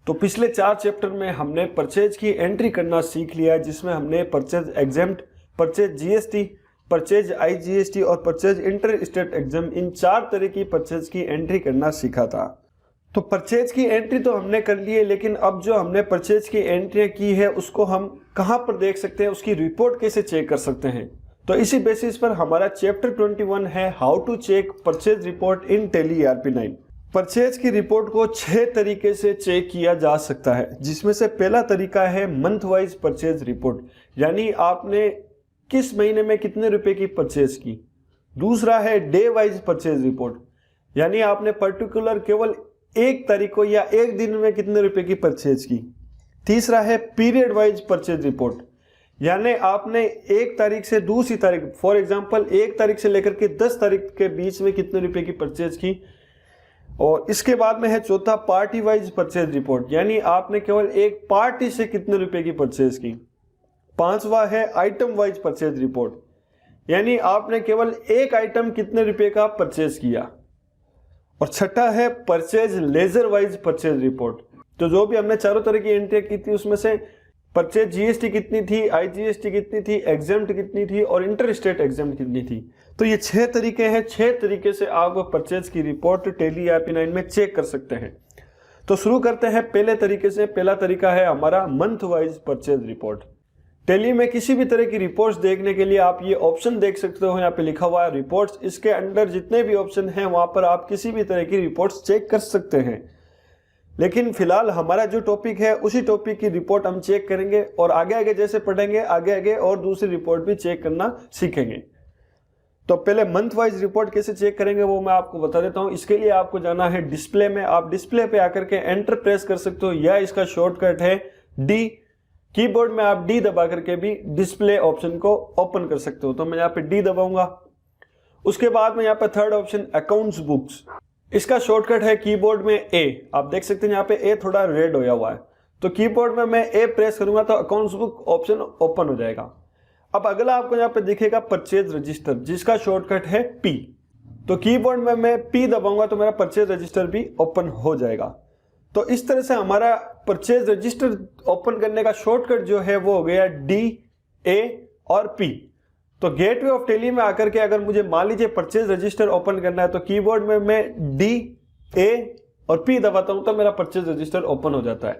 तो पिछले 4 चैप्टर में हमने परचेज की एंट्री करना सीख लिया, जिसमें हमने purchase exempt, purchase GST, purchase IGST और परचेज इंटर स्टेट एग्जाम, इन 4 तरह की परचेज की एंट्री करना सीखा था। तो परचेज की एंट्री तो हमने कर ली है, लेकिन अब जो हमने परचेज की एंट्री की है उसको हम कहाँ पर देख सकते हैं, उसकी रिपोर्ट कैसे चेक कर सकते हैं। तो इसी बेसिस पर हमारा चैप्टर 21 है how to check purchase report in Tally ERP9। Purchase की रिपोर्ट को 6 तरीके से चेक किया जा सकता है, जिसमें से पहला तरीका है मंथ वाइज परचेज रिपोर्ट, यानी आपने किस महीने में कितने रुपए की परचेज की। दूसरा है डे वाइज परचेज रिपोर्ट, यानी आपने पर्टिकुलर केवल एक तारीख को या एक दिन में कितने रुपए की परचेज की। तीसरा है पीरियड वाइज परचेज रिपोर्ट, यानी आपने एक तारीख से दूसरी तारीख, फॉर एग्जांपल 1 तारीख से लेकर के 10 तारीख के बीच में कितने रुपए की परचेज की। और इसके बाद में है चौथा पार्टी वाइज परचेज रिपोर्ट, यानी आपने केवल एक पार्टी से कितने रुपए की परचेज की। पांचवा है आइटम वाइज परचेज रिपोर्ट, यानी आपने केवल एक आइटम कितने रुपए का परचेज किया। और छठा है purchase laser wise purchase report. तो जो भी हमने चारों तरह की एंट्री की थी उसमें से परचेज जीएसटी कितनी थी, आईजीएसटी कितनी थी, एग्जेम्प्ट कितनी थी और इंटर स्टेट एग्जेम्प्ट कितनी थी। तो ये 6 तरीके हैं, 6 तरीके से आप परचेज की रिपोर्ट टैली ERP9 में चेक कर सकते हैं। तो शुरू करते हैं पहले तरीके से। पहला तरीका है हमारा month wise purchase report. Tally में किसी भी तरह की रिपोर्ट्स देखने के लिए आप ये ऑप्शन देख सकते हो, यहाँ पे लिखा हुआ है रिपोर्ट्स। इसके अंदर जितने भी ऑप्शन हैं वहां पर आप किसी भी तरह की रिपोर्ट्स चेक कर सकते हैं। लेकिन फिलहाल हमारा जो टॉपिक है उसी टॉपिक की रिपोर्ट हम चेक करेंगे, और आगे आगे जैसे पढ़ेंगे आगे आगे और दूसरी रिपोर्ट भी चेक करना सीखेंगे। तो पहले मंथ वाइज रिपोर्ट कैसे चेक करेंगे वो मैं आपको बता देता हूं। इसके लिए आपको जाना है डिस्प्ले में। आप डिस्प्ले पे आकर के एंटर प्रेस कर सकते हो, या इसका शॉर्टकट है डी। कीबोर्ड में आप डी दबा करके भी डिस्प्ले ऑप्शन को ओपन कर सकते हो। तो मैं यहाँ पे डी दबाऊंगा। उसके बाद में यहाँ पे थर्ड ऑप्शन अकाउंट्स बुक्स, इसका शॉर्टकट है कीबोर्ड में ए। आप देख सकते हैं यहाँ पे ए थोड़ा रेड होया हुआ है, तो कीबोर्ड में मैं ए प्रेस करूंगा तो अकाउंट्स बुक ऑप्शन ओपन हो जाएगा। अब अगला आपको यहाँ पे दिखेगा परचेज रजिस्टर, जिसका शॉर्टकट है पी। तो कीबोर्ड में मैं पी दबाऊंगा तो मेरा परचेज रजिस्टर भी ओपन हो जाएगा। तो इस तरह से हमारा परचेज रजिस्टर ओपन करने का शॉर्टकट जो है वो हो गया डी, ए और पी। तो गेटवे ऑफ टैली में आकर के अगर मुझे मान लीजिए परचेज रजिस्टर ओपन करना है तो कीबोर्ड में मैं डी, ए और पी दबाता हूं तो मेरा परचेज रजिस्टर ओपन हो जाता है।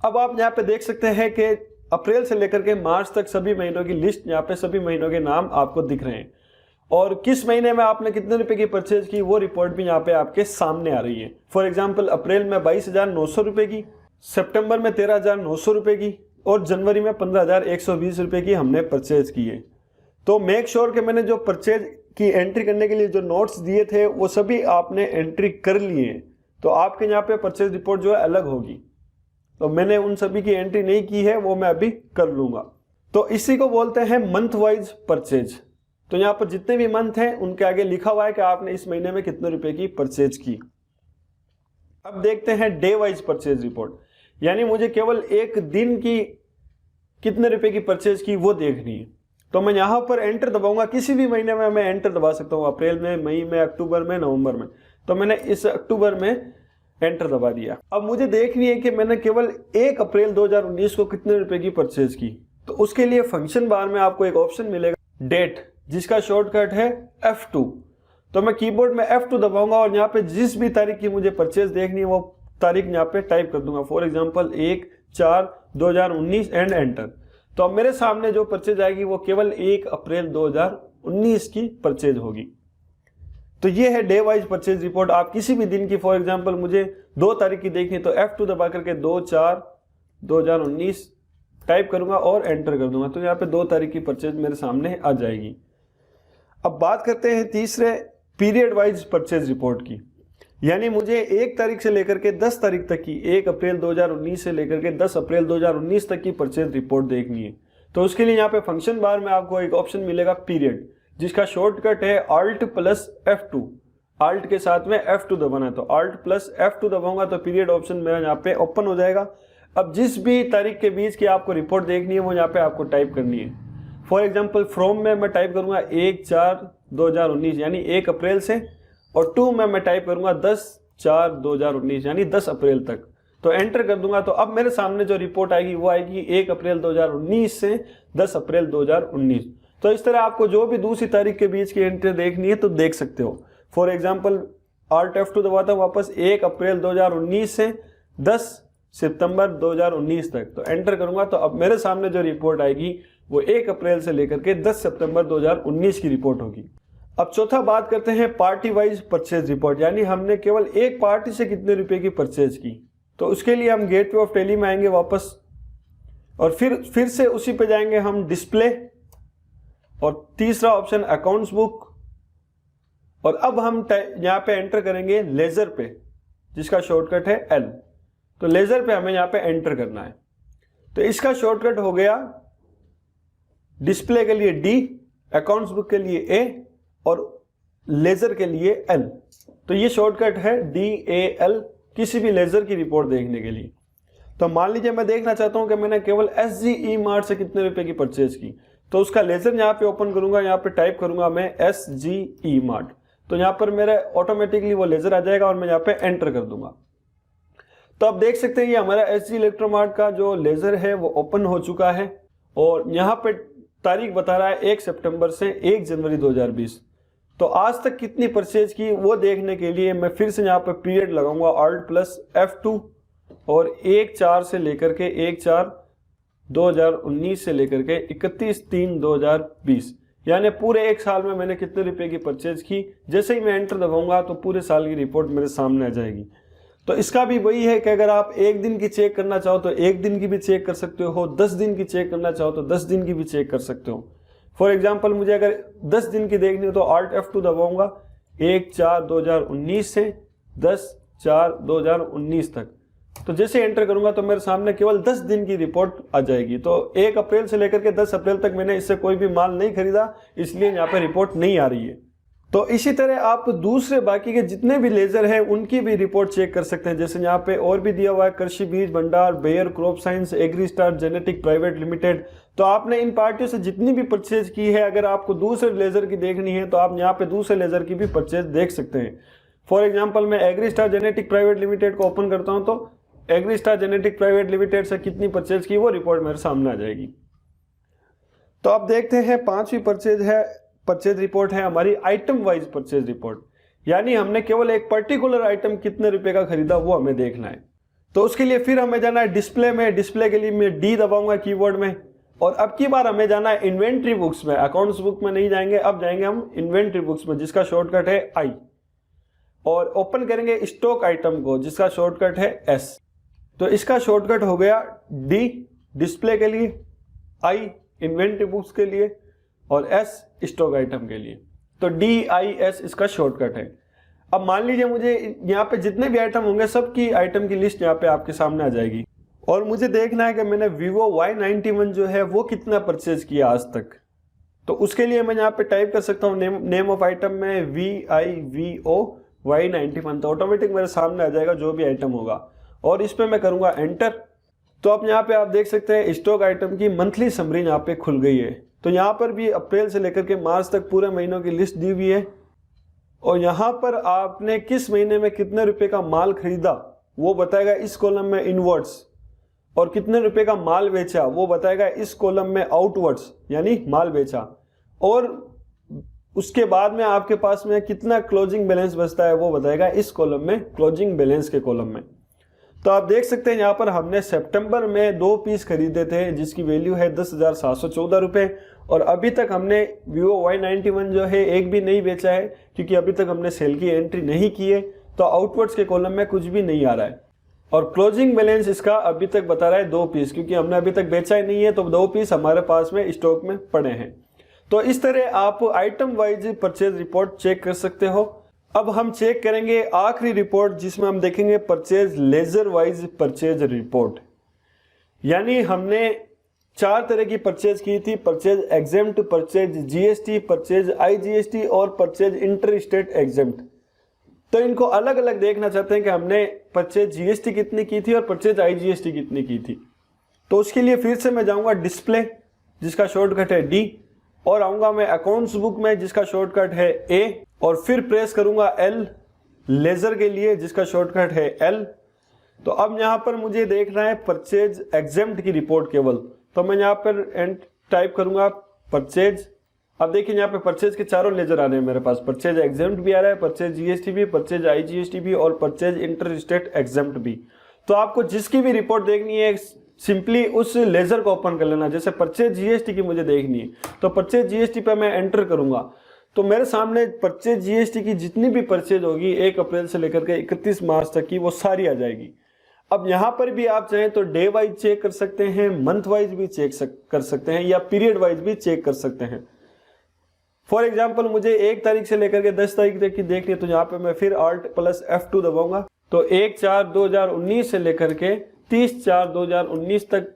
अब आप यहाँ पे देख सकते हैं कि अप्रैल से लेकर के मार्च तक सभी महीनों की लिस्ट, यहाँ पे सभी महीनों के नाम आपको दिख रहे हैं, और किस महीने में आपने कितने रुपए की परचेज की वो रिपोर्ट भी यहाँ पे आपके सामने आ रही है। फॉर एग्जाम्पल अप्रैल में 22,900 रुपए की, सितंबर में 13,900 रुपए की और जनवरी में 15,120 रुपए की हमने परचेज की है। तो मेक श्योर कि मैंने जो परचेज की एंट्री करने के लिए जो नोट्स दिए थे वो सभी आपने एंट्री कर लिए हैं। तो आपके यहाँ पे परचेज रिपोर्ट जो है अलग होगी, तो मैंने उन सभी की एंट्री नहीं की है, वो मैं अभी कर लूंगा। तो इसी को बोलते हैं मंथ वाइज परचेज। तो यहाँ पर जितने भी मंथ हैं उनके आगे लिखा हुआ है कि आपने इस महीने में कितने रुपए की परचेज की। अब देखते हैं डे वाइज परचेज रिपोर्ट, यानी मुझे केवल एक दिन की कितने रुपए की परचेज की वो देखनी है। तो मैं यहां पर एंटर दबाऊंगा। किसी भी महीने में मैं एंटर दबा सकता हूं, अप्रैल में, मई में, अक्टूबर में, नवंबर में। तो मैंने इस अक्टूबर में एंटर दबा दिया। अब मुझे देखनी है कि मैंने केवल 1 अप्रैल 2019 को कितने रुपए की परचेज की। तो उसके लिए फंक्शन बार में आपको एक ऑप्शन मिलेगा डेट, जिसका शॉर्टकट है F2। तो मैं कीबोर्ड में F2 दबाऊंगा और यहाँ पे जिस भी तारीख की मुझे परचेज देखनी है वो तारीख यहाँ पे टाइप कर दूंगा। For example 1/4/2019 and enter. तो अब मेरे सामने जो परचेज आएगी वो केवल 1 अप्रैल 2019 की परचेज होगी। तो ये है डे वाइज परचेज रिपोर्ट। आप किसी भी दिन की, फॉर एग्जांपल मुझे 2 तारीख की देखनी है तो F2 दबा करके 2/4/2019 टाइप करूंगा और एंटर कर दूंगा। तो यहाँ पे 2 तारीख की परचेज मेरे सामने आ जाएगी। अब बात करते हैं तीसरे पीरियड वाइज परचेज रिपोर्ट की, यानी मुझे 1 तारीख से लेकर के 10 तारीख तक की, 1 अप्रैल 2019 से लेकर के 10 अप्रैल 2019 तक की परचेज रिपोर्ट देखनी है। तो उसके लिए यहाँ पे फंक्शन बार में आपको एक ऑप्शन मिलेगा पीरियड, जिसका शॉर्टकट है Alt+F2। Alt के साथ में F2 दबाना है, तो Alt+F2 दबाऊंगा तो पीरियड ऑप्शन मेरा यहाँ पे ओपन हो जाएगा। अब जिस भी तारीख के बीच की आपको रिपोर्ट देखनी है वो यहाँ पे आपको टाइप करनी है। फॉर एग्जाम्पल फ्रॉम में मैं टाइप करूंगा 1/4/2019 यानी 1 अप्रैल से, और टू में मैं टाइप करूंगा 10/4/2019 यानी 10 अप्रैल तक। तो एंटर कर दूंगा। तो अब मेरे सामने जो रिपोर्ट आएगी वो आएगी 1 अप्रैल 2019 से 10 अप्रैल 2019। तो इस तरह आपको जो भी दूसरी तारीख के बीच की एंट्री देखनी है तो देख सकते हो। फॉर एग्जाम्पल Alt F2 दबाता हूं वापस 1 अप्रैल 2019 से 10 सितंबर 2019 तक, तो एंटर करूंगा। तो अब मेरे सामने जो रिपोर्ट आएगी वो 1 अप्रैल से लेकर के 10 सितंबर 2019 की रिपोर्ट होगी। अब चौथा बात करते हैं पार्टी वाइज परचेज रिपोर्ट, यानी हमने केवल एक पार्टी से कितने रुपए की परचेज की। तो उसके लिए हम गेटवे ऑफ टैली में आएंगे वापस और फिर से उसी पे जाएंगे हम डिस्प्ले और तीसरा ऑप्शन अकाउंट्स बुक, और अब हम यहाँ पे एंटर करेंगे लेजर पे जिसका शॉर्टकट है L। तो लेजर पे हमें यहाँ पे एंटर करना है। तो इसका शॉर्टकट हो गया डिस्प्ले के लिए D, अकाउंट्स बुक के लिए A और लेजर के लिए L। तो ये शॉर्टकट है DAL किसी भी लेजर की रिपोर्ट देखने के लिए। तो मान लीजिए मैं देखना चाहता हूं कि मैंने केवल SGE मार्ट से कितने रुपए की परचेज की, तो उसका लेजर यहाँ पे ओपन करूंगा, यहाँ पे टाइप करूंगा मैं SGE मार्ट, तो यहाँ पर मेरा ऑटोमेटिकली वो लेजर आ जाएगा और मैं यहाँ पे एंटर कर दूंगा। तो आप देख सकते हैं ये हमारा SG इलेक्ट्रोमार्ट का जो लेजर है वो ओपन हो चुका है और यहाँ पे तारीख बता रहा है 1 सितंबर से 1 जनवरी 2020। तो आज तक कितनी परचेज की वो देखने के लिए मैं फिर से यहाँ पे पीरियड लगाऊंगा Alt+F2 और 1/4 से लेकर के 1/4/2019 से लेकर के 31/3/2020, यानी पूरे एक साल में मैंने कितने रुपए की परचेज की। जैसे ही मैं एंटर दबाऊंगा तो पूरे साल की रिपोर्ट मेरे सामने आ जाएगी। तो इसका भी वही है कि अगर आप एक दिन की चेक करना चाहो तो एक दिन की भी चेक कर सकते हो, 10 दिन की चेक करना चाहो तो 10 दिन की भी चेक कर सकते हो। फॉर एग्जाम्पल मुझे अगर 10 दिन की देखनी हो तो Alt F2 दबाऊंगा 1/4/2019 से 10/4/2019 तक। तो जैसे एंटर करूंगा तो मेरे सामने केवल 10 दिन की रिपोर्ट आ जाएगी। तो 1 अप्रैल से लेकर के 10 अप्रैल तक मैंने इससे कोई भी माल नहीं खरीदा, इसलिए यहाँ पे रिपोर्ट नहीं आ रही है। तो इसी तरह आप दूसरे बाकी के जितने भी लेजर हैं उनकी भी रिपोर्ट चेक कर सकते हैं। जैसे यहाँ पे और भी दिया हुआ है Krishi Beej Bhandar, Bayer crop science, Agristar genetic private limited. तो आपने इन पार्टियों से जितनी भी परचेज की है, अगर आपको दूसरे लेजर की देखनी है तो आप यहाँ पे दूसरे लेजर की भी परचेज देख सकते हैं। फॉर एग्जाम्पल मैं एग्रीस्टार जेनेटिक प्राइवेट लिमिटेड को ओपन करता हूँ तो एग्रीस्टार जेनेटिक प्राइवेट लिमिटेड से कितनी परचेज की वो रिपोर्ट मेरे सामने आ जाएगी। तो आप देखते हैं 5वीं परचेज रिपोर्ट है हमारी आइटम वाइज परचेज रिपोर्ट, यानी हमने केवल एक पर्टिकुलर आइटम कितने रुपए का खरीदा वो हमें देखना है। तो उसके लिए फिर हमें जाना है डिस्प्ले में, डिस्प्ले के लिए मैं D दबाऊंगा कीबोर्ड में, और अब की बार हमें जाना है इन्वेंट्री बुक्स में। अकाउंट्स बुक में नहीं जाएंगे, अब जाएंगे हम इन्वेंट्री बुक्स में जिसका शॉर्टकट है I, और ओपन करेंगे स्टॉक आइटम को जिसका शॉर्टकट है S। तो इसका शॉर्टकट हो गया D डिस्प्ले के लिए, I इन्वेंट्री बुक्स के लिए और S स्टॉक आइटम के लिए। तो DIS इसका शॉर्टकट है। अब मान लीजिए मुझे यहाँ पे जितने भी आइटम होंगे सबकी आइटम की लिस्ट यहाँ पे आपके सामने आ जाएगी, और मुझे देखना है कि मैंने Vivo Y91 जो है वो कितना परचेज किया आज तक। तो उसके लिए मैं यहाँ पे टाइप कर सकता हूँ नेम ऑफ आइटम में VIVO Y91, तो ऑटोमेटिक मेरे सामने आ जाएगा जो भी आइटम होगा, और इस पर मैं करूँगा एंटर। तो अब यहाँ पे आप देख सकते हैं स्टॉक आइटम की मंथली समरी यहाँ पे खुल गई है। तो यहाँ पर भी अप्रैल से लेकर के मार्च तक पूरे महीनों की लिस्ट दी हुई है, और यहाँ पर आपने किस महीने में कितने रुपए का माल खरीदा वो बताएगा इस कॉलम में इनवर्ड्स, और कितने रुपए का माल बेचा वो बताएगा इस कॉलम में आउटवर्ड्स, यानी माल बेचा। और उसके बाद में आपके पास में कितना क्लोजिंग बैलेंस बचता है वो बताएगा इस कॉलम में, क्लोजिंग बैलेंस के कॉलम में। तो आप देख सकते हैं यहाँ पर हमने सितंबर में 2 पीस खरीदे थे जिसकी वैल्यू है 10,714 रुपये, और अभी तक हमने Vivo Y91 जो है एक भी नहीं बेचा है क्योंकि अभी तक हमने सेल की एंट्री नहीं की है। तो आउटवर्ड्स के कॉलम में कुछ भी नहीं आ रहा है, और क्लोजिंग बैलेंस इसका अभी तक बता रहा है 2 पीस, क्योंकि हमने अभी तक बेचा ही नहीं है, तो 2 पीस हमारे पास में स्टॉक में पड़े हैं। तो इस तरह आप item wise purchase report check कर सकते हो। अब हम चेक करेंगे आखिरी रिपोर्ट जिसमें हम देखेंगे purchase laser wise purchase report, यानी हमने 4 तरह की परचेज की थी, purchase exempt, purchase GST, purchase IGST और परचेज इंटर स्टेट एग्जेम्प्ट। तो इनको अलग अलग देखना चाहते हैं कि हमने परचेज GST कितनी की थी और परचेज IGST कितनी की थी। तो उसके लिए फिर से मैं जाऊंगा डिस्प्ले जिसका शॉर्टकट है D, और आऊंगा मैं अकाउंट्स बुक में जिसका शॉर्टकट है A, और फिर प्रेस करूंगा L लेजर के लिए जिसका शॉर्टकट है L। तो अब यहाँ पर मुझे देखना है परचेज एग्जेम्प्ट की रिपोर्ट केवल, तो मैं यहाँ पर टाइप करूंगा परचेज। अब देखिए यहाँ पे परचेज के चारों लेजर आ रहे हैं मेरे पास, परचेज एग्जेम्प्ट भी आ रहा है, परचेज जीएसटी भी, परचेज आईजीएसटी भी और परचेज इंटर स्टेट एग्जेम्प्ट भी। तो आपको जिसकी भी रिपोर्ट देखनी है सिंपली उस लेजर को ओपन कर लेना। जैसे परचेज जीएसटी की मुझे देखनी है तो परचेज जीएसटी पे मैं एंटर करूंगा तो मेरे सामने परचेज जीएसटी की जितनी भी परचेज होगी 1 अप्रैल से लेकर के 31 मार्च तक की वो सारी आ जाएगी। अब यहाँ पर भी आप चाहें तो डे वाइज चेक कर सकते हैं, मंथ वाइज भी चेक कर सकते हैं या पीरियड वाइज भी चेक कर सकते हैं। फॉर एग्जाम्पल मुझे 1 तारीख से लेकर के 10 तारीख तक की देखनी है तो यहाँ पे मैं फिर Alt+F2 दबाऊंगा तो 1/4/2019 से लेकर के 30/4/2019 तक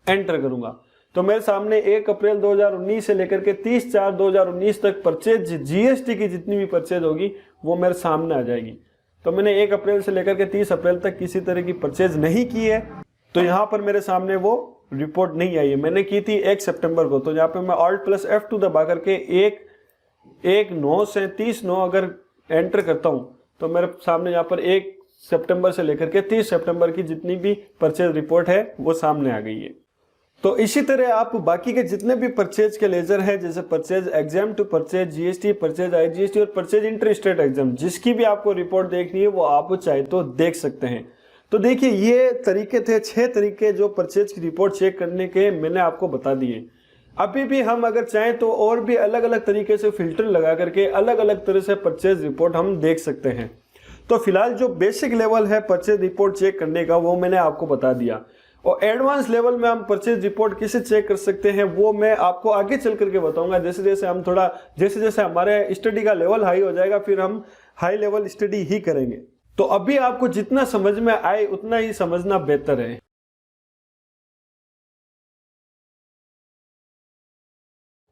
एंटर करूंगा तो मेरे सामने 1 अप्रैल 2019 से लेकर के 30/4/2019 तक परचेज जीएसटी की जितनी भी परचेज होगी वो मेरे सामने आ जाएगी। तो मैंने 1 अप्रैल से लेकर के 30 अप्रैल तक किसी तरह की परचेज नहीं की है तो यहाँ पर मेरे सामने वो रिपोर्ट नहीं आई है। मैंने की थी 1 सितंबर को तो यहाँ पे मैं Alt+F2 दबा करके 1/9 से 30/9 अगर एंटर करता हूँ तो मेरे सामने यहाँ पर 1 सितंबर से लेकर के 30 सितंबर की जितनी भी परचेज रिपोर्ट है वो सामने आ गई है। तो इसी तरह आप बाकी के जितने भी परचेज के लेजर हैं जैसे purchase exempt, purchase GST, purchase IGST और परचेज इंटर स्टेट एग्जेम्प्ट, जिसकी भी आपको रिपोर्ट देखनी है वो आप चाहे तो देख सकते हैं। तो देखिए ये तरीके थे 6 तरीके जो परचेज की रिपोर्ट चेक करने के मैंने आपको बता दिए। अभी भी हम अगर चाहें तो और भी अलग अलग तरीके से फिल्टर लगा करके अलग अलग तरह से परचेज रिपोर्ट हम देख सकते हैं। तो फिलहाल जो बेसिक लेवल है परचेज रिपोर्ट चेक करने का वो मैंने आपको बता दिया और एडवांस लेवल में हम परचेज रिपोर्ट कैसे चेक कर सकते हैं वो मैं आपको आगे चल करके बताऊंगा। जैसे जैसे हमारे स्टडी का लेवल हाई हो जाएगा फिर हम हाई लेवल स्टडी ही करेंगे। तो अभी आपको जितना समझ में आए उतना ही समझना बेहतर है।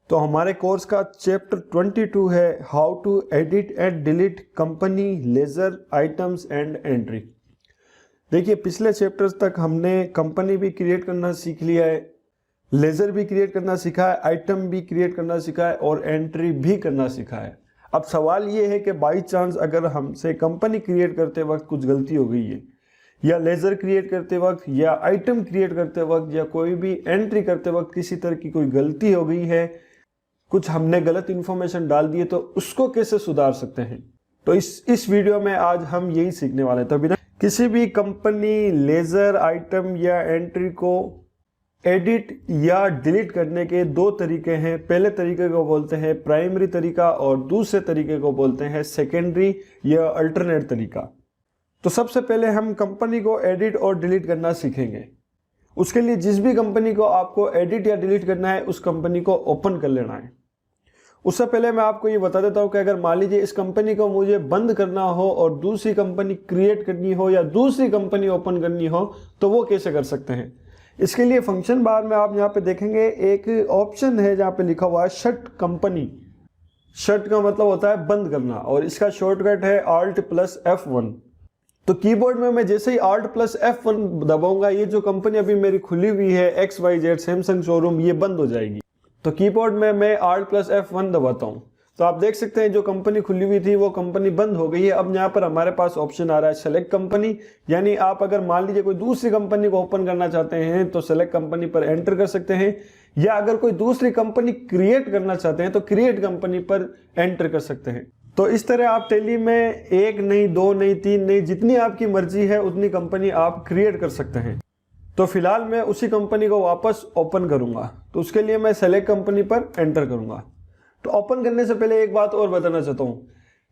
तो हमारे कोर्स का चैप्टर 22 है how to edit and delete company ledger items and entry. देखिए पिछले चैप्टर्स तक हमने कंपनी भी क्रिएट करना सीख लिया है, लेजर भी क्रिएट करना सीखा है, आइटम भी क्रिएट करना सीखा है और एंट्री भी करना सीखा है। अब सवाल ये है कि बाई चांस अगर हमसे कंपनी क्रिएट करते वक्त कुछ गलती हो गई है या लेजर क्रिएट करते वक्त या आइटम क्रिएट करते वक्त या कोई भी एंट्री करते वक्त किसी तरह की कोई गलती हो गई है, कुछ हमने गलत इन्फॉर्मेशन डाल दी है तो उसको कैसे सुधार सकते हैं। तो इस वीडियो में आज हम यही सीखने वाले हैं। तो बिना किसी भी कंपनी लेजर आइटम या एंट्री को एडिट या डिलीट करने के 2 तरीके हैं। पहले तरीके को बोलते हैं प्राइमरी तरीका और दूसरे तरीके को बोलते हैं सेकेंडरी या अल्टरनेट तरीका। तो सबसे पहले हम कंपनी को एडिट और डिलीट करना सीखेंगे। उसके लिए जिस भी कंपनी को आपको एडिट या डिलीट करना है उस कंपनी को ओपन कर लेना है। उससे पहले मैं आपको ये बता देता हूँ कि अगर मान लीजिए इस कंपनी को मुझे बंद करना हो और दूसरी कंपनी क्रिएट करनी हो या दूसरी कंपनी ओपन करनी हो तो वो कैसे कर सकते हैं। इसके लिए फंक्शन बार में आप यहाँ पे देखेंगे एक ऑप्शन है जहाँ पे लिखा हुआ है शट कंपनी। शट का मतलब होता है बंद करना और इसका शॉर्टकट है Alt+F1। तो कीबोर्ड में मैं जैसे ही Alt+F1 दबाऊंगा ये जो कंपनी अभी मेरी खुली हुई है XYZ सैमसंग शोरूम ये बंद हो जाएगी। तो कीबोर्ड में मैं Alt+F1 दबाता हूँ तो आप देख सकते हैं जो कंपनी खुली हुई थी वो कंपनी बंद हो गई है। अब यहाँ पर हमारे पास ऑप्शन आ रहा है सेलेक्ट कंपनी, यानी आप अगर मान लीजिए कोई दूसरी कंपनी को ओपन करना चाहते हैं तो सेलेक्ट कंपनी पर एंटर कर सकते हैं या अगर कोई दूसरी कंपनी क्रिएट करना चाहते हैं तो क्रिएट कंपनी पर एंटर कर सकते हैं। तो इस तरह आप टैली में 1 नहीं 2 नहीं 3 नहीं जितनी आपकी मर्जी है उतनी कंपनी आप क्रिएट कर सकते हैं। तो फिलहाल मैं उसी कंपनी को वापस ओपन करूंगा तो उसके लिए मैं सेलेक्ट कंपनी पर एंटर करूंगा। तो ओपन करने से पहले एक बात और बताना चाहता हूं,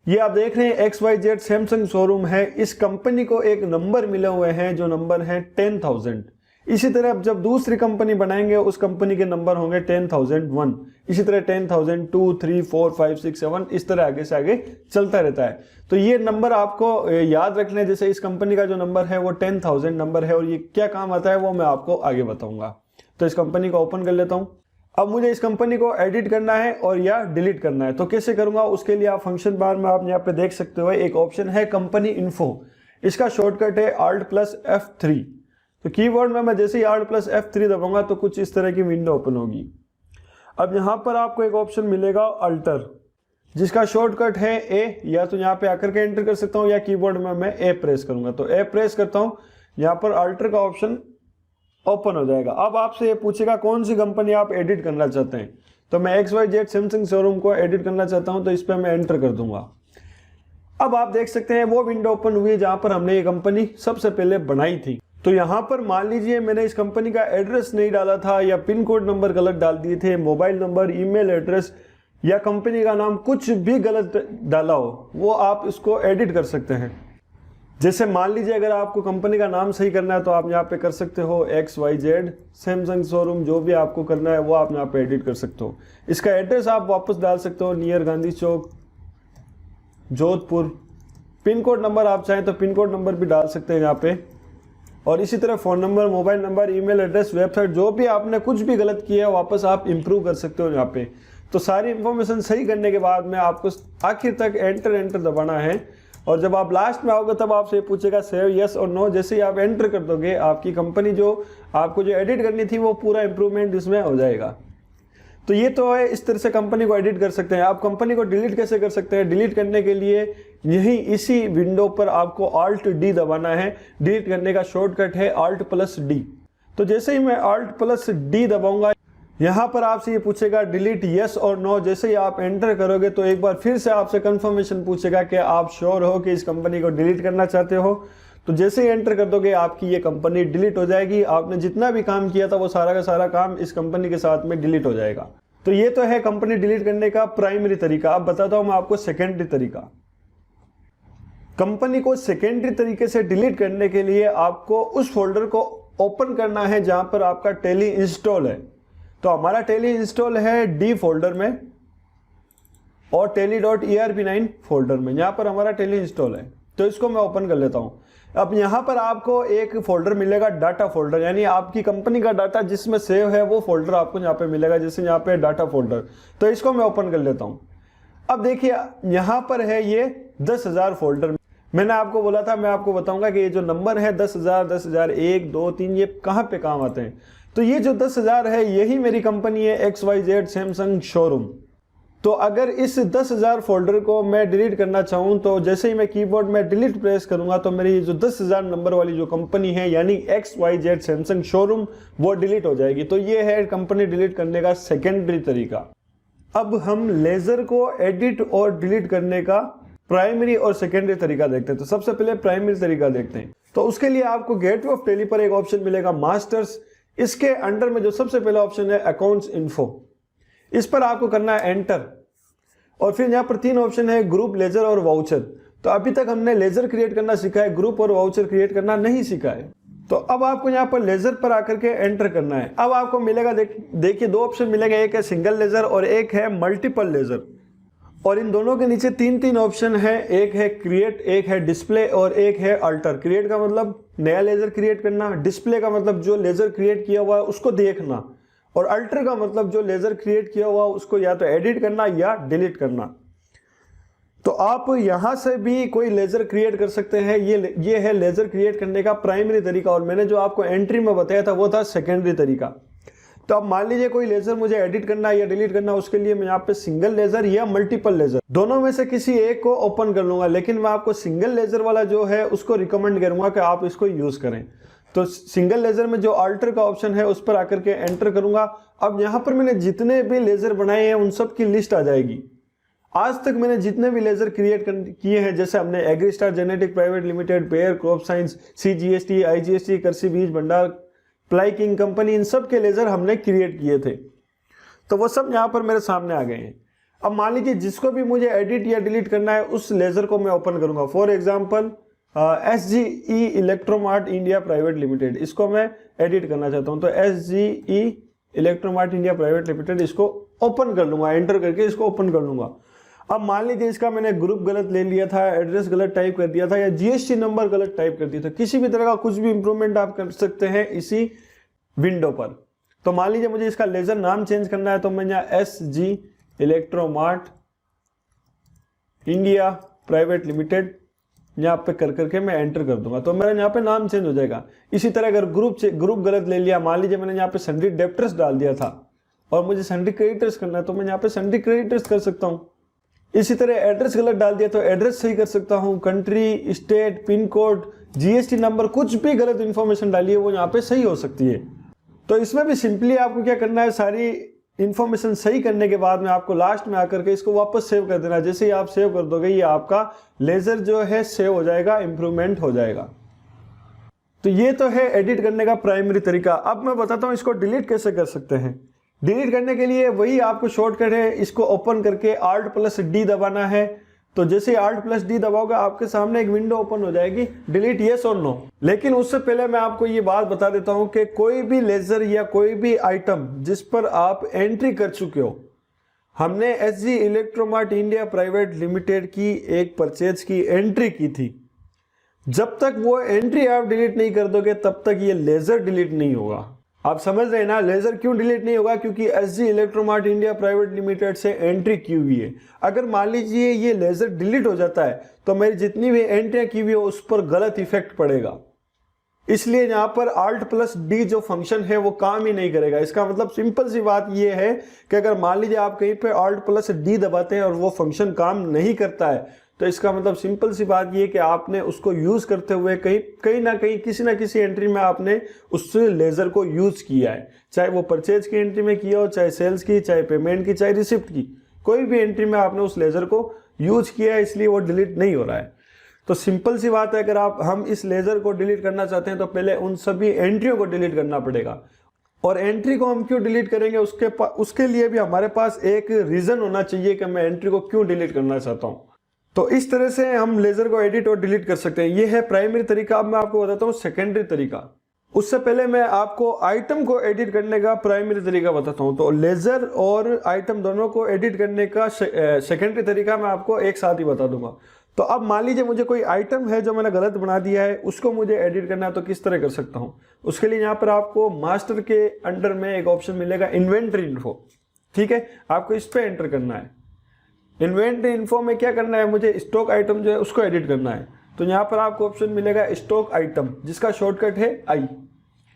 ये आप देख रहे हैं XYZ सैमसंग शोरूम है। इस कंपनी को एक नंबर मिले हुए हैं जो नंबर है 10,000। इसी तरह जब दूसरी कंपनी बनाएंगे उस कंपनी के नंबर होंगे 10,001, इसी तरह 10,002, 3, 4, 5, 6, 7 इस तरह आगे से आगे चलता रहता है। तो ये नंबर आपको याद रखना है। जैसे इस कंपनी का जो नंबर है वो 10,000 नंबर है और ये क्या काम आता है वो मैं आपको आगे बताऊंगा। तो इस कंपनी को ओपन कर लेता हूं। अब मुझे इस कंपनी को एडिट करना है और या डिलीट करना है तो कैसे करूंगा उसके लिए आप फंक्शन बार में आप यहाँ पे देख सकते हो एक ऑप्शन है कंपनी इन्फो। इसका शॉर्टकट है Alt+F3। तो कीबोर्ड में मैं जैसे ही Alt+F3 दबाऊंगा तो कुछ इस तरह की विंडो ओपन होगी। अब यहाँ पर आपको एक ऑप्शन मिलेगा अल्टर जिसका शॉर्टकट है A, या तो यहाँ पे आकर के एंटर कर सकता हूँ या कीबोर्ड में मैं A प्रेस करूंगा। तो A प्रेस करता हूँ, यहाँ पर अल्टर का ऑप्शन ओपन हो जाएगा। अब आपसे ये पूछेगा कौन सी कंपनी आप एडिट करना चाहते हैं, तो मैं XYZ सैमसंग शोरूम को एडिट करना चाहता हूं, तो इस पर मैं एंटर कर दूंगा। अब आप देख सकते हैं वो विंडो ओपन हुई जहां पर हमने ये कंपनी सबसे पहले बनाई थी। तो यहां पर मान लीजिए मैंने इस कंपनी का एड्रेस नहीं डाला था या पिन कोड नंबर गलत डाल दिए थे, मोबाइल नंबर, ईमेल एड्रेस या कंपनी का नाम कुछ भी गलत डाला हो, वो आप इसको एडिट कर सकते हैं। जैसे मान लीजिए अगर आपको कंपनी का नाम सही करना है तो आप यहाँ पे कर सकते हो XYZ सैमसंग शोरूम, जो भी आपको करना है वो आप यहाँ पे एडिट कर सकते हो। इसका एड्रेस आप वापस डाल सकते हो, नियर गांधी चौक, जोधपुर। पिन कोड नंबर आप चाहें तो पिन कोड नंबर भी डाल सकते हैं यहाँ पे, और इसी तरह phone number, mobile number, email address, website, जो भी आपने कुछ भी गलत किया है वापस आप इम्प्रूव कर सकते हो यहाँ पे। तो सारी इंफॉर्मेशन सही करने के बाद में आपको आखिर तक एंटर दबाना है, और जब आप लास्ट में आओगे तब आपसे पूछेगा सेव यस और नो। जैसे ही आप एंटर कर दोगे आपकी कंपनी जो आपको जो एडिट करनी थी वो पूरा इंप्रूवमेंट इसमें हो जाएगा। तो ये तो है, इस तरह से कंपनी को एडिट कर सकते हैं। आप कंपनी को डिलीट कैसे कर सकते हैं? डिलीट करने के लिए यही इसी विंडो पर आपको Alt+D दबाना है। डिलीट करने का शॉर्टकट है Alt+D। तो जैसे ही मैं Alt+D दबाऊंगा, यहाँ पर आपसे ये पूछेगा डिलीट यस और नो। जैसे ही आप एंटर करोगे तो एक बार फिर से आपसे कंफर्मेशन पूछेगा कि आप श्योर हो कि इस कंपनी को डिलीट करना चाहते हो। तो जैसे ही एंटर कर दोगे आपकी ये कंपनी डिलीट हो जाएगी। आपने जितना भी काम किया था वो सारा का सारा काम इस कंपनी के साथ में डिलीट हो जाएगा। तो ये तो है कंपनी डिलीट करने का प्राइमरी तरीका। अब बताता हूँ मैं आपको सेकेंडरी तरीका। कंपनी को सेकेंडरी तरीके से डिलीट करने के लिए आपको उस फोल्डर को ओपन करना है जहां पर आपका टैली इंस्टॉल है। तो हमारा टैली इंस्टॉल है D फोल्डर में और tally.erp9 फोल्डर में, यहाँ पर हमारा टैली इंस्टॉल है। तो इसको मैं ओपन कर लेता हूँ। अब यहाँ पर आपको एक फोल्डर मिलेगा डाटा फोल्डर, यानी आपकी कंपनी का डाटा जिसमें सेव है वो फोल्डर आपको यहाँ पे मिलेगा, जैसे यहाँ पे डाटा फोल्डर। तो इसको मैं ओपन कर लेता हूँ। अब देखिए यहाँ पर है ये 10,000 फोल्डर। मैंने आपको बोला था, मैं आपको बताऊंगा कि ये जो नंबर है 10,000, 10,000, 1, 2, 3, ये कहाँ पे काम आते हैं। तो ये जो 10,000 है यही मेरी कंपनी है XYZ सैमसंग शोरूम। तो अगर इस 10,000 फोल्डर को मैं डिलीट करना चाहूँ तो जैसे ही मैं कीबोर्ड में डिलीट प्रेस करूंगा तो मेरी जो 10,000 नंबर वाली जो कंपनी है यानी XYZ सैमसंग शोरूम वो डिलीट हो जाएगी। तो ये है कंपनी डिलीट करने का सेकेंडरी तरीका। अब हम लेजर को एडिट और डिलीट करने का प्राइमरी और सेकेंडरी तरीका देखते हैं। तो सबसे पहले प्राइमरी तरीका देखते हैं। तो उसके लिए आपको गेटवे ऑफ टैली पर एक ऑप्शन मिलेगा मास्टर्स। इसके अंडर में जो सबसे पहला ऑप्शन है अकाउंट्स इन्फो, इस पर आपको करना है एंटर। और फिर यहाँ पर 3 ऑप्शन है ग्रुप, लेजर और वाउचर। तो अभी तक हमने लेजर क्रिएट करना सीखा है, ग्रुप और वाउचर क्रिएट करना नहीं सीखा है। तो अब आपको यहाँ पर लेजर पर आकर के एंटर करना है। अब आपको मिलेगा देखिए 2 ऑप्शन मिलेगा, एक है सिंगल लेजर और एक है मल्टीपल लेजर। और इन दोनों के नीचे 3 ऑप्शन है, एक है क्रिएट, एक है डिस्प्ले और एक है अल्टर। क्रिएट का मतलब नया लेजर क्रिएट करना, डिस्प्ले का मतलब जो लेजर क्रिएट किया हुआ है उसको देखना, और अल्टर का मतलब जो लेजर क्रिएट किया हुआ उसको या तो एडिट करना या डिलीट करना। तो आप यहां से भी कोई लेजर क्रिएट कर सकते हैं। ये है लेजर क्रिएट करने का प्राइमरी तरीका, और मैंने जो आपको एंट्री में बताया था वो था सेकेंडरी तरीका। तो अब मान लीजिए कोई लेजर मुझे एडिट करना है या डिलीट करना है, उसके लिए मैं यहाँ पे सिंगल लेजर या मल्टीपल लेजर दोनों में से किसी एक को ओपन कर लूंगा, लेकिन मैं आपको सिंगल लेजर वाला जो है उसको रिकमेंड करूंगा कि आप इसको यूज करें। तो सिंगल लेजर में जो अल्टर का ऑप्शन है उस पर आकर के एंटर करूंगा। अब यहाँ पर मैंने जितने भी लेजर बनाए हैं उन सब की लिस्ट आ जाएगी। आज तक मैंने जितने भी लेजर क्रिएट किए हैं, जैसे हमने Agristar genetic private limited, Bayer crop science, CGST, IGST, कृषि बीज भंडार, प्लाई किंग कंपनी, इन सब के लेजर हमने क्रिएट किए थे। तो वो सब यहाँ पर मेरे सामने आ गए हैं। अब मान लीजिए जिसको भी मुझे एडिट या डिलीट करना है उस लेजर को मैं ओपन करूंगा। For example SGE Electromart India private limited, इसको मैं एडिट करना चाहता हूं। तो SGE Electromart India private limited, इसको ओपन कर लूंगा, एंटर करके इसको ओपन कर लूंगा। अब मान लीजिए इसका मैंने ग्रुप गलत ले लिया था, एड्रेस गलत टाइप कर दिया था या GST नंबर गलत टाइप कर दिया था, किसी भी तरह का कुछ भी इंप्रूवमेंट आप कर सकते हैं इसी विंडो पर। तो मान लीजिए मुझे इसका लेजर नाम चेंज करना है, तो मैं यहाँ SG इलेक्ट्रोमार्ट इंडिया प्राइवेट लिमिटेड यहाँ पे कर करके मैं एंटर कर दूंगा, तो मेरा यहाँ पे नाम चेंज हो जाएगा। इसी तरह अगर ग्रुप गलत ले लिया, मान लीजिए मैंने यहाँ पे सन्ड्री डेप्टर्स डाल दिया था और मुझे सन्ड्री क्रेडिटर्स करना है, तो मैं यहाँ पे सन्ड्री क्रेडिटर्स कर सकता हूँ। इसी तरह एड्रेस गलत डाल दिया तो एड्रेस सही कर सकता हूँ। Country, state, pin code GST number, कुछ भी गलत इंफॉर्मेशन डालिए वो यहाँ पे सही हो सकती है। तो इसमें भी सिंपली आपको क्या करना है, सारी इंफॉर्मेशन सही करने के बाद में आपको लास्ट में आकर के इसको वापस सेव कर देना है। जैसे ही आप सेव कर दोगे ये आपका लेजर जो है सेव हो जाएगा, इंप्रूवमेंट हो जाएगा। तो ये तो है एडिट करने का प्राइमरी तरीका। अब मैं बताता हूँ इसको डिलीट कैसे कर सकते हैं। डिलीट करने के लिए वही आपको शॉर्टकट है, इसको ओपन करके Alt+D दबाना है। तो जैसे Alt+D दबाओगे आपके सामने एक विंडो ओपन हो जाएगी, डिलीट येस और नो। लेकिन उससे पहले मैं आपको ये बात बता देता हूं कि कोई भी लेजर या कोई भी आइटम जिस पर आप एंट्री कर चुके हो, हमने SG इलेक्ट्रोमार्ट इंडिया प्राइवेट लिमिटेड की एक परचेज की एंट्री की थी, जब तक वो एंट्री आप डिलीट नहीं कर दोगे तब तक ये लेजर डिलीट नहीं होगा। आप समझ रहे हैं ना, लेजर क्यों डिलीट नहीं होगा? क्योंकि SG इलेक्ट्रोमार्ट इंडिया प्राइवेट लिमिटेड से एंट्री की हुई है। अगर मान लीजिए ये लेजर डिलीट हो जाता है तो मेरी जितनी भी एंट्रियां की हुई है उस पर गलत इफेक्ट पड़ेगा। इसलिए यहाँ पर Alt+D जो फंक्शन है वो काम ही नहीं करेगा। इसका मतलब सिंपल सी बात ये है कि अगर मान लीजिए आप कहीं पे Alt+D दबाते हैं और वो फंक्शन काम नहीं करता है, तो इसका मतलब सिंपल सी बात ये कि आपने उसको यूज करते हुए कहीं ना कहीं किसी ना किसी एंट्री में आपने उस लेजर को यूज किया है। चाहे वो परचेज की एंट्री में किया हो, चाहे सेल्स की, चाहे पेमेंट की, चाहे रिसिप्ट की, कोई भी एंट्री में आपने उस लेजर को यूज किया है, इसलिए वो डिलीट नहीं हो रहा है। तो सिंपल सी बात है, अगर हम इस लेजर को डिलीट करना चाहते हैं तो पहले उन सभी एंट्रियों को डिलीट करना पड़ेगा। और एंट्री को हम क्यों डिलीट करेंगे उसके लिए भी हमारे पास एक रीजन होना चाहिए कि मैं एंट्री को क्यों डिलीट करना चाहता हूं। तो इस तरह से हम लेजर को एडिट और डिलीट कर सकते हैं। ये है प्राइमरी तरीका। अब मैं आपको बताता हूँ सेकेंडरी तरीका। उससे पहले मैं आपको आइटम को एडिट करने का प्राइमरी तरीका बताता हूँ। तो लेजर और आइटम दोनों को एडिट करने का सेकेंडरी तरीका मैं आपको एक साथ ही बता दूंगा। तो अब मान लीजिए मुझे कोई आइटम है जो मैंने गलत बना दिया है, उसको मुझे एडिट करना है, तो किस तरह कर सकता हूँ? उसके लिए यहाँ पर आपको मास्टर के अंडर में एक ऑप्शन मिलेगा इन्वेंटरी इन्फो। ठीक है, आपको इस पर एंटर करना है। इन्वेंटरी इन्फो में क्या करना है, मुझे स्टॉक आइटम जो है उसको एडिट करना है। तो यहाँ पर आपको ऑप्शन मिलेगा स्टॉक आइटम, जिसका शॉर्टकट है आई।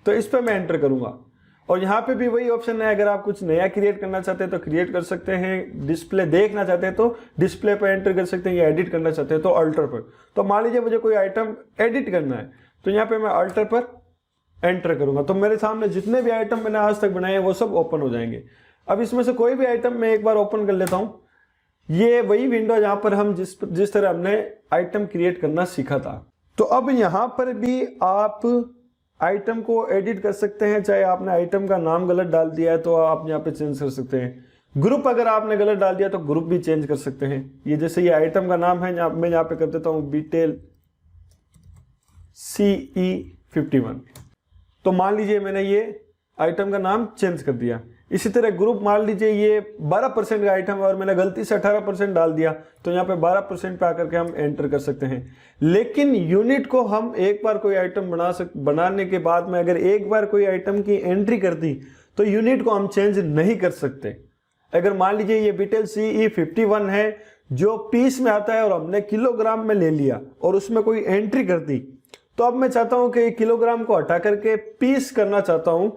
तो इस पर मैं एंटर करूंगा और यहाँ पे भी वही ऑप्शन है। अगर आप कुछ नया क्रिएट करना चाहते हैं तो क्रिएट कर सकते हैं, डिस्प्ले देखना चाहते हैं तो डिस्प्ले पर एंटर कर सकते हैं, या एडिट करना चाहते हैं तो अल्टर पर। तो मान लीजिए मुझे कोई आइटम एडिट करना है तो यहाँ पे मैं अल्टर पर एंटर करूंगा, तो मेरे सामने जितने भी आइटम मैंने आज तक बनाए हैं वो सब ओपन हो जाएंगे। अब इसमें से कोई भी आइटम मैं एक बार ओपन कर लेता हूँ। ये वही विंडो जहां पर हम जिस तरह हमने आइटम क्रिएट करना सीखा था। तो अब यहां पर भी आप आइटम को एडिट कर सकते हैं। चाहे आपने आइटम का नाम गलत डाल दिया है तो आप यहाँ पे चेंज कर सकते हैं। ग्रुप अगर आपने गलत डाल दिया तो ग्रुप भी चेंज कर सकते हैं। ये जैसे ये आइटम का नाम है, मैं यहाँ पे कर देता हूँ बीटेल CE51। तो मान लीजिए मैंने ये आइटम का नाम चेंज कर दिया। इसी तरह ग्रुप मान लीजिए ये 12% का आइटम है और मैंने गलती से 18% डाल दिया, तो यहाँ पे 12% पे आकर के हम एंटर कर सकते हैं। लेकिन यूनिट को हम एक बार कोई आइटम बनाने के बाद में अगर एक बार कोई आइटम की एंट्री कर दी तो यूनिट को हम चेंज नहीं कर सकते। अगर मान लीजिए ये बीटेल CE51 है जो पीस में आता है और हमने किलोग्राम में ले लिया और उसमें कोई एंट्री कर दी, तो अब मैं चाहता हूं कि किलोग्राम को हटा करके पीस करना चाहता हूं।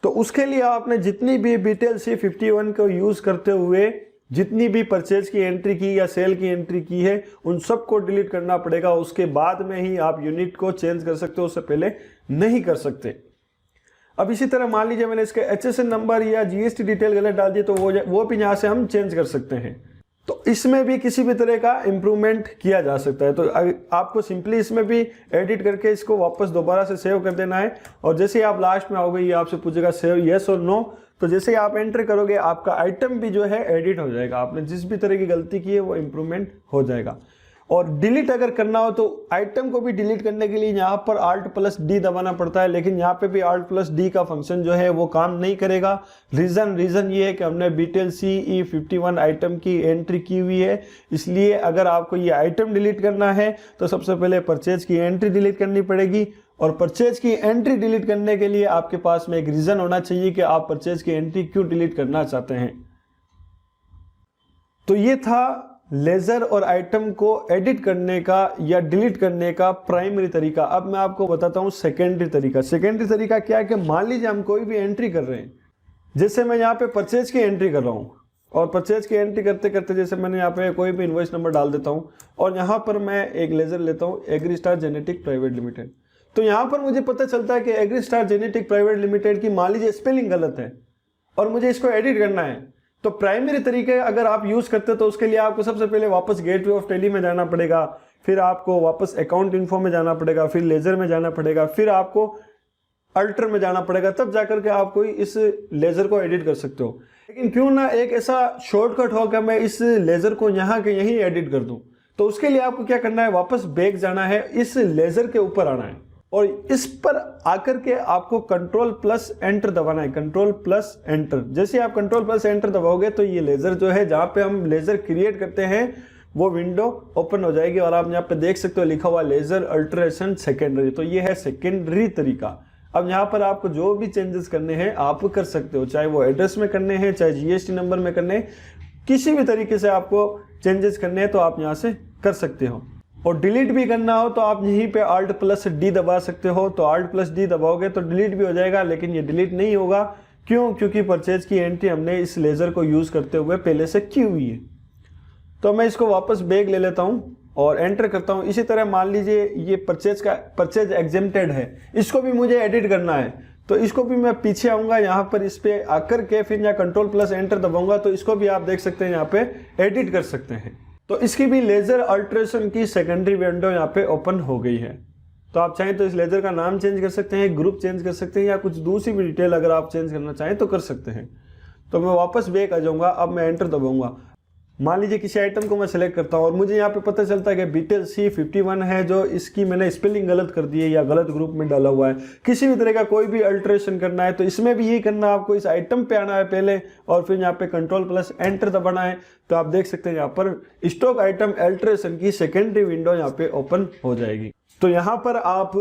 तो उसके लिए आपने जितनी भी बीटेल C51 को यूज करते हुए जितनी भी परचेज की एंट्री की या सेल की एंट्री की है उन सबको डिलीट करना पड़ेगा। उसके बाद में ही आप यूनिट को चेंज कर सकते हो, उससे पहले नहीं कर सकते। अब इसी तरह मान लीजिए मैंने इसके HSN नंबर या GST डिटेल गलत डाल दिए तो वो भी यहाँ से हम चेंज कर सकते हैं। तो इसमें भी किसी भी तरह का इंप्रूवमेंट किया जा सकता है। तो आपको सिंपली इसमें भी एडिट करके इसको वापस दोबारा से सेव कर देना है और जैसे ही आप लास्ट में आओगे ये आपसे पूछेगा सेव यस और नो। तो जैसे ही आप एंटर करोगे आपका आइटम भी जो है एडिट हो जाएगा। आपने जिस भी तरह की गलती की है वो इंप्रूवमेंट हो जाएगा। और डिलीट अगर करना हो तो आइटम को भी डिलीट करने के लिए यहाँ पर Alt+D दबाना पड़ता है, लेकिन यहाँ पे भी Alt+D का फंक्शन जो है वो काम नहीं करेगा। रीजन ये है कि हमने बीटेल CE51 आइटम की एंट्री की हुई है। इसलिए अगर आपको ये आइटम डिलीट करना है तो सबसे पहले परचेज की एंट्री डिलीट करनी पड़ेगी। और परचेज की एंट्री डिलीट करने के लिए आपके पास में एक रीजन होना चाहिए कि आप परचेज की एंट्री क्यों डिलीट करना चाहते हैं। तो ये था लेजर और आइटम को एडिट करने का या डिलीट करने का प्राइमरी तरीका। अब मैं आपको बताता हूं सेकेंडरी तरीका। सेकेंडरी तरीका क्या है कि मान लीजिए हम कोई भी एंट्री कर रहे हैं, जैसे मैं यहाँ पे परचेज की एंट्री कर रहा हूं और परचेज की एंट्री करते करते जैसे मैंने यहाँ पे कोई भी इनवॉइस नंबर डाल देता हूँ और यहाँ पर मैं एक लेजर लेता हूँ एग्रीस्टार जेनेटिक प्राइवेट लिमिटेड। तो यहाँ पर मुझे पता चलता है कि एग्रीस्टार जेनेटिक प्राइवेट लिमिटेड की मान लीजिए स्पेलिंग गलत है और मुझे इसको एडिट करना है। तो प्राइमरी तरीके अगर आप यूज करते हो तो उसके लिए आपको सबसे पहले वापस गेटवे ऑफ टैली में जाना पड़ेगा, फिर आपको वापस अकाउंट इन्फो में जाना पड़ेगा, फिर लेजर में जाना पड़ेगा, फिर आपको अल्टर में जाना पड़ेगा, तब जाकर के आप कोई इस लेजर को एडिट कर सकते हो। लेकिन क्यों ना एक ऐसा शॉर्टकट हो कि मैं इस लेजर को यहाँ के यहीं एडिट कर दूं। तो उसके लिए आपको क्या करना है, वापस बैक जाना है, इस लेजर के ऊपर आना है और इस पर आकर के आपको कंट्रोल प्लस एंटर दबाना है, कंट्रोल प्लस एंटर। जैसे आप कंट्रोल प्लस एंटर दबाओगे तो ये लेजर जो है जहां पे हम लेजर क्रिएट करते हैं वो विंडो ओपन हो जाएगी और आप यहाँ पे देख सकते हो लिखा हुआ लेजर अल्ट्रेशन सेकेंडरी। तो ये है सेकेंडरी तरीका। अब यहाँ पर आपको जो भी चेंजेस करने हैं आप कर सकते हो, चाहे वो एड्रेस में करने हैं, चाहे जीएसटी नंबर में करने हैं, किसी भी तरीके से आपको चेंजेस करने हैं तो आप यहाँ से कर सकते हो। और डिलीट भी करना हो तो आप यहीं पे Alt प्लस डी दबा सकते हो। तो Alt प्लस डी दबाओगे तो डिलीट भी हो जाएगा, लेकिन ये डिलीट नहीं होगा। क्यों? क्योंकि परचेज की एंट्री हमने इस लेजर को यूज करते हुए पहले से की हुई है। तो मैं इसको वापस बैक ले लेता हूँ और एंटर करता हूँ। इसी तरह मान लीजिए ये परचेज एग्जेम्प्टेड है, इसको भी मुझे एडिट करना है तो इसको भी मैं पीछे आऊंगा, यहाँ पर इस पे आकर के फिर यहाँ कंट्रोल प्लस एंटर दबाऊंगा तो इसको भी आप देख सकते हैं यहाँ पे एडिट कर सकते हैं। तो इसकी भी लेजर अल्ट्रेशन की सेकेंडरी विंडो यहाँ पे ओपन हो गई है। तो आप चाहें तो इस लेजर का नाम चेंज कर सकते हैं, ग्रुप चेंज कर सकते हैं, या कुछ दूसरी भी डिटेल अगर आप चेंज करना चाहें तो कर सकते हैं। तो मैं वापस बैक आ जाऊंगा, अब मैं एंटर दबाऊंगा। मान लीजिए किसी आइटम को मैं सेलेक्ट करता हूं और मुझे यहाँ पे पता चलता है कि बीटेल C51 है जो इसकी मैंने स्पेलिंग गलत कर दी है या गलत ग्रुप में डाला हुआ है। किसी भी तरह का कोई भी अल्ट्रेशन करना है तो इसमें भी यही करना है, आपको इस आइटम पे आना है पहले और फिर यहाँ पे कंट्रोल प्लस एंटर दबाना है। तो आप देख सकते हैं यहाँ पर स्टॉक आइटम अल्ट्रेशन की सेकेंडरी विंडो यहाँ पे ओपन हो जाएगी। तो यहाँ पर आप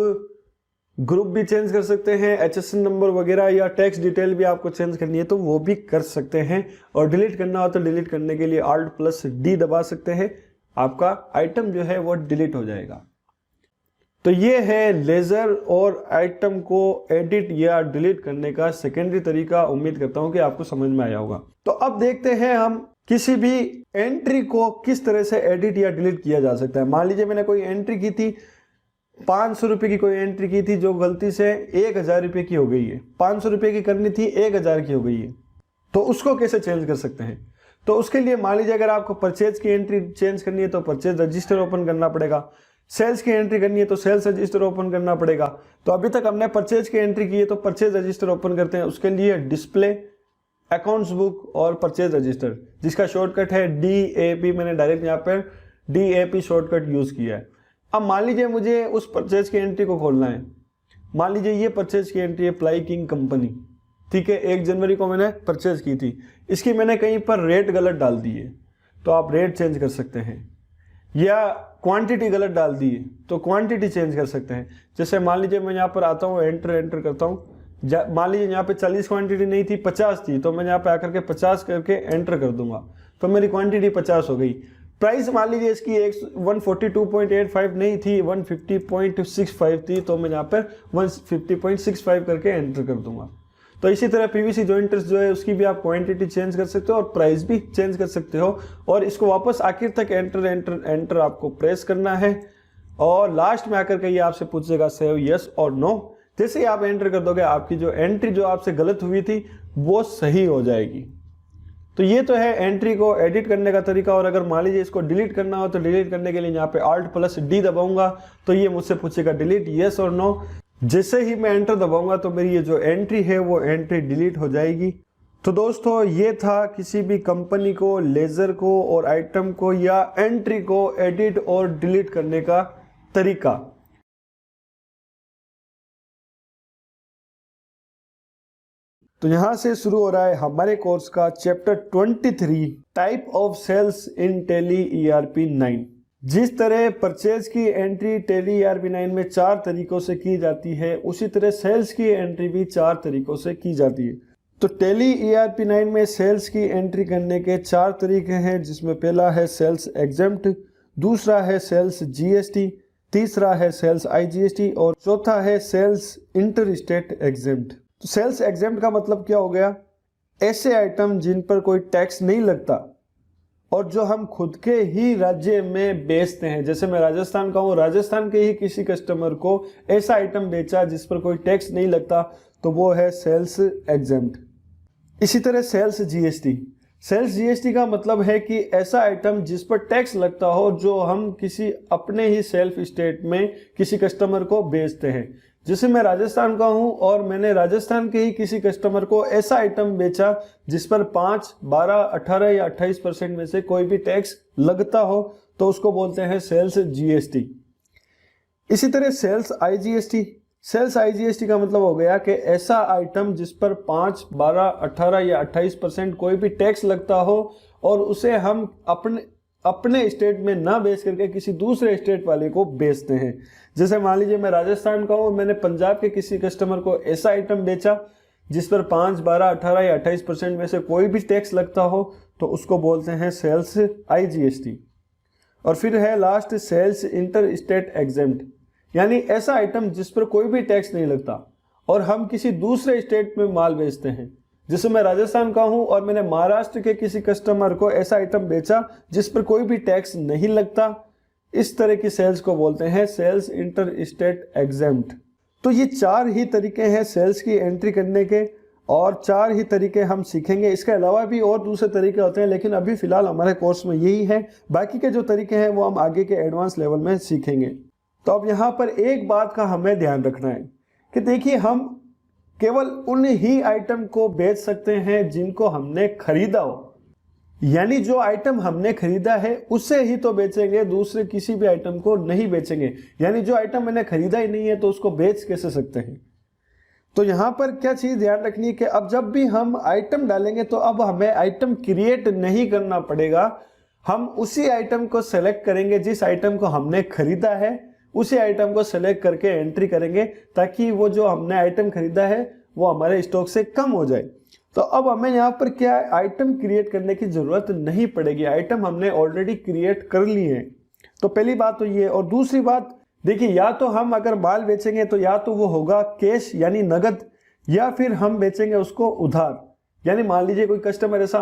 ग्रुप भी चेंज कर सकते हैं, HSN नंबर वगैरह या टैक्स डिटेल भी आपको चेंज करनी है तो वो भी कर सकते हैं। और डिलीट करना हो तो डिलीट करने के लिए Alt प्लस डी दबा सकते हैं, आपका आइटम जो है वो डिलीट हो जाएगा। तो ये है लेजर और आइटम को एडिट या डिलीट करने का सेकेंडरी तरीका। उम्मीद करता हूं कि आपको समझ में आया होगा। तो अब देखते हैं हम किसी भी एंट्री को किस तरह से एडिट या डिलीट किया जा सकता है। मान लीजिए मैंने कोई एंट्री की थी, 500 रुपए की कोई एंट्री की थी जो गलती से 1000 रुपए की हो गई है। 500 रुपए की करनी थी, 1000 की हो गई है। तो उसको कैसे चेंज कर सकते हैं? तो उसके लिए मान लीजिए अगर आपको परचेज की एंट्री चेंज करनी है तो परचेज रजिस्टर ओपन करना पड़ेगा, सेल्स की एंट्री करनी है तो सेल्स रजिस्टर ओपन करना पड़ेगा। तो अभी तक हमने परचेज की एंट्री की है तो परचेज रजिस्टर ओपन करते हैं। उसके लिए डिस्प्ले, अकाउंट्स बुक और परचेज रजिस्टर, जिसका शॉर्टकट है DAP। मैंने डायरेक्ट यहाँ पर DAP शॉर्टकट यूज किया है। अब मान लीजिए मुझे उस परचेज की एंट्री को खोलना है। मान लीजिए ये परचेज की एंट्री है प्लाई किंग कंपनी, ठीक है, 1 जनवरी को मैंने परचेज की थी। इसकी मैंने कहीं पर रेट गलत डाल दी है तो आप रेट चेंज कर सकते हैं, या क्वांटिटी गलत डाल दी है तो क्वांटिटी चेंज कर सकते हैं। जैसे मान लीजिए मैं यहाँ पर आता हूँ, एंटर करता हूँ। मान लीजिए यहाँ पे 40 क्वांटिटी नहीं थी, 50 थी, तो मैं यहाँ पे आकर के 50 करके एंटर कर दूंगा तो मेरी क्वांटिटी 50 हो गई। प्राइस मान लीजिए इसकी 142.85 नहीं थी, 150.65 थी, तो मैं यहाँ पर 150.65 करके एंटर कर दूंगा। तो इसी तरह PVC जॉइंटर्स जो है उसकी भी आप क्वांटिटी चेंज कर सकते हो और प्राइस भी चेंज कर सकते हो। और इसको वापस आखिर तक एंटर आपको प्रेस करना है और लास्ट में आकर के ये आपसे पूछेगा सेव यस और नो। जैसे ही आप एंटर कर दोगे आपकी जो एंट्री जो आपसे गलत हुई थी वो सही हो जाएगी। तो ये तो है एंट्री को एडिट करने का तरीका। और अगर मान लीजिए इसको डिलीट करना हो तो डिलीट करने के लिए यहाँ पे Alt प्लस डी दबाऊंगा तो ये मुझसे पूछेगा डिलीट यस और नो। जैसे ही मैं एंटर दबाऊंगा तो मेरी ये जो एंट्री है वो एंट्री डिलीट हो जाएगी। तो दोस्तों ये था किसी भी कंपनी को, लेजर को और आइटम को या एंट्री को एडिट और डिलीट करने का तरीका। तो यहां से शुरू हो रहा है हमारे कोर्स का chapter 23 type of sales in Tally ERP 9। जिस तरह परचेज की एंट्री टैली ERP 9 में 4 तरीकों से की जाती है, उसी तरह सेल्स की एंट्री भी 4 तरीकों से की जाती है। तो टैली ERP 9 में सेल्स की एंट्री करने के 4 तरीके हैं, जिसमें पहला है सेल्स एग्जेम्प्ट, दूसरा है सेल्स GST, तीसरा है सेल्स IGST और चौथा है सेल्स इंटर स्टेट एग्जेम्प्ट। तो सेल्स एग्जेम्प्ट का मतलब क्या हो गया ऐसे आइटम जिन पर कोई टैक्स नहीं लगता और जो हम खुद के ही राज्य में बेचते हैं, जैसे मैं राजस्थान का हूँ, राजस्थान के ही किसी कस्टमर को ऐसा आइटम बेचा जिस पर कोई टैक्स नहीं लगता, तो वो है सेल्स एग्जेम्प्ट। इसी तरह सेल्स जीएसटी। सेल्स जीएसटी का मतलब है कि ऐसा आइटम जिस पर टैक्स लगता हो, जो हम किसी अपने ही सेल्फ स्टेट में किसी कस्टमर को बेचते हैं। जैसे मैं राजस्थान का हूं और मैंने राजस्थान के ही किसी कस्टमर को ऐसा आइटम बेचा जिस पर 5, 12, 18 या 28% में से कोई भी टैक्स लगता हो, तो उसको बोलते हैं सेल्स जीएसटी। इसी तरह सेल्स आईजीएसटी। सेल्स आईजीएसटी का मतलब हो गया कि ऐसा आइटम जिस पर 5, 12, 18 या 28% कोई भी टैक्स लगता हो और उसे हम अपने स्टेट में ना बेच करके किसी दूसरे स्टेट वाले को बेचते हैं। जैसे मान लीजिए मैं राजस्थान का हूँ, मैंने पंजाब के किसी कस्टमर को ऐसा आइटम बेचा जिस पर 5, 12, 18 या 28% में से कोई भी टैक्स लगता हो, तो उसको बोलते हैं सेल्स आईजीएसटी। और फिर है last sales inter state exempt, यानी ऐसा आइटम जिस पर कोई भी टैक्स नहीं लगता और हम किसी दूसरे स्टेट में माल बेचते हैं। जैसे मैं राजस्थान का हूं और मैंने महाराष्ट्र के किसी कस्टमर को ऐसा आइटम बेचा जिस पर कोई भी टैक्स नहीं लगता, इस तरह की सेल्स को बोलते हैं सेल्स इंटर स्टेट एग्जेम्प्ट। तो ये 4 ही तरीके हैं सेल्स की एंट्री करने के, और 4 ही तरीके हम सीखेंगे। इसके अलावा भी और दूसरे तरीके होते हैं, लेकिन अभी फिलहाल हमारे कोर्स में यही है। बाकी के जो तरीके हैं वो हम आगे के एडवांस लेवल में सीखेंगे। तो अब यहाँ पर एक बात का हमें ध्यान रखना है कि देखिए, हम केवल उन ही आइटम को बेच सकते हैं जिनको हमने खरीदा हो, यानी जो आइटम हमने खरीदा है उसे ही तो बेचेंगे, दूसरे किसी भी आइटम को नहीं बेचेंगे। यानी जो आइटम मैंने खरीदा ही नहीं है तो उसको बेच कैसे सकते हैं। तो यहाँ पर क्या चीज ध्यान रखनी है कि अब जब भी हम आइटम डालेंगे तो अब हमें आइटम क्रिएट नहीं करना पड़ेगा। हम उसी आइटम को सेलेक्ट करेंगे जिस आइटम को हमने खरीदा है, उसी आइटम को सेलेक्ट करके एंट्री करेंगे ताकि वो जो हमने आइटम खरीदा है वो हमारे स्टॉक से कम हो जाए। तो अब हमें यहाँ पर क्या आइटम क्रिएट करने की जरूरत नहीं पड़ेगी, आइटम हमने ऑलरेडी क्रिएट कर लिए हैं। तो पहली बात तो ये। और दूसरी बात देखिए, या तो हम अगर माल बेचेंगे तो या तो वो होगा कैश यानी नगद, या फिर हम बेचेंगे उसको उधार। यानी मान लीजिए कोई कस्टमर ऐसा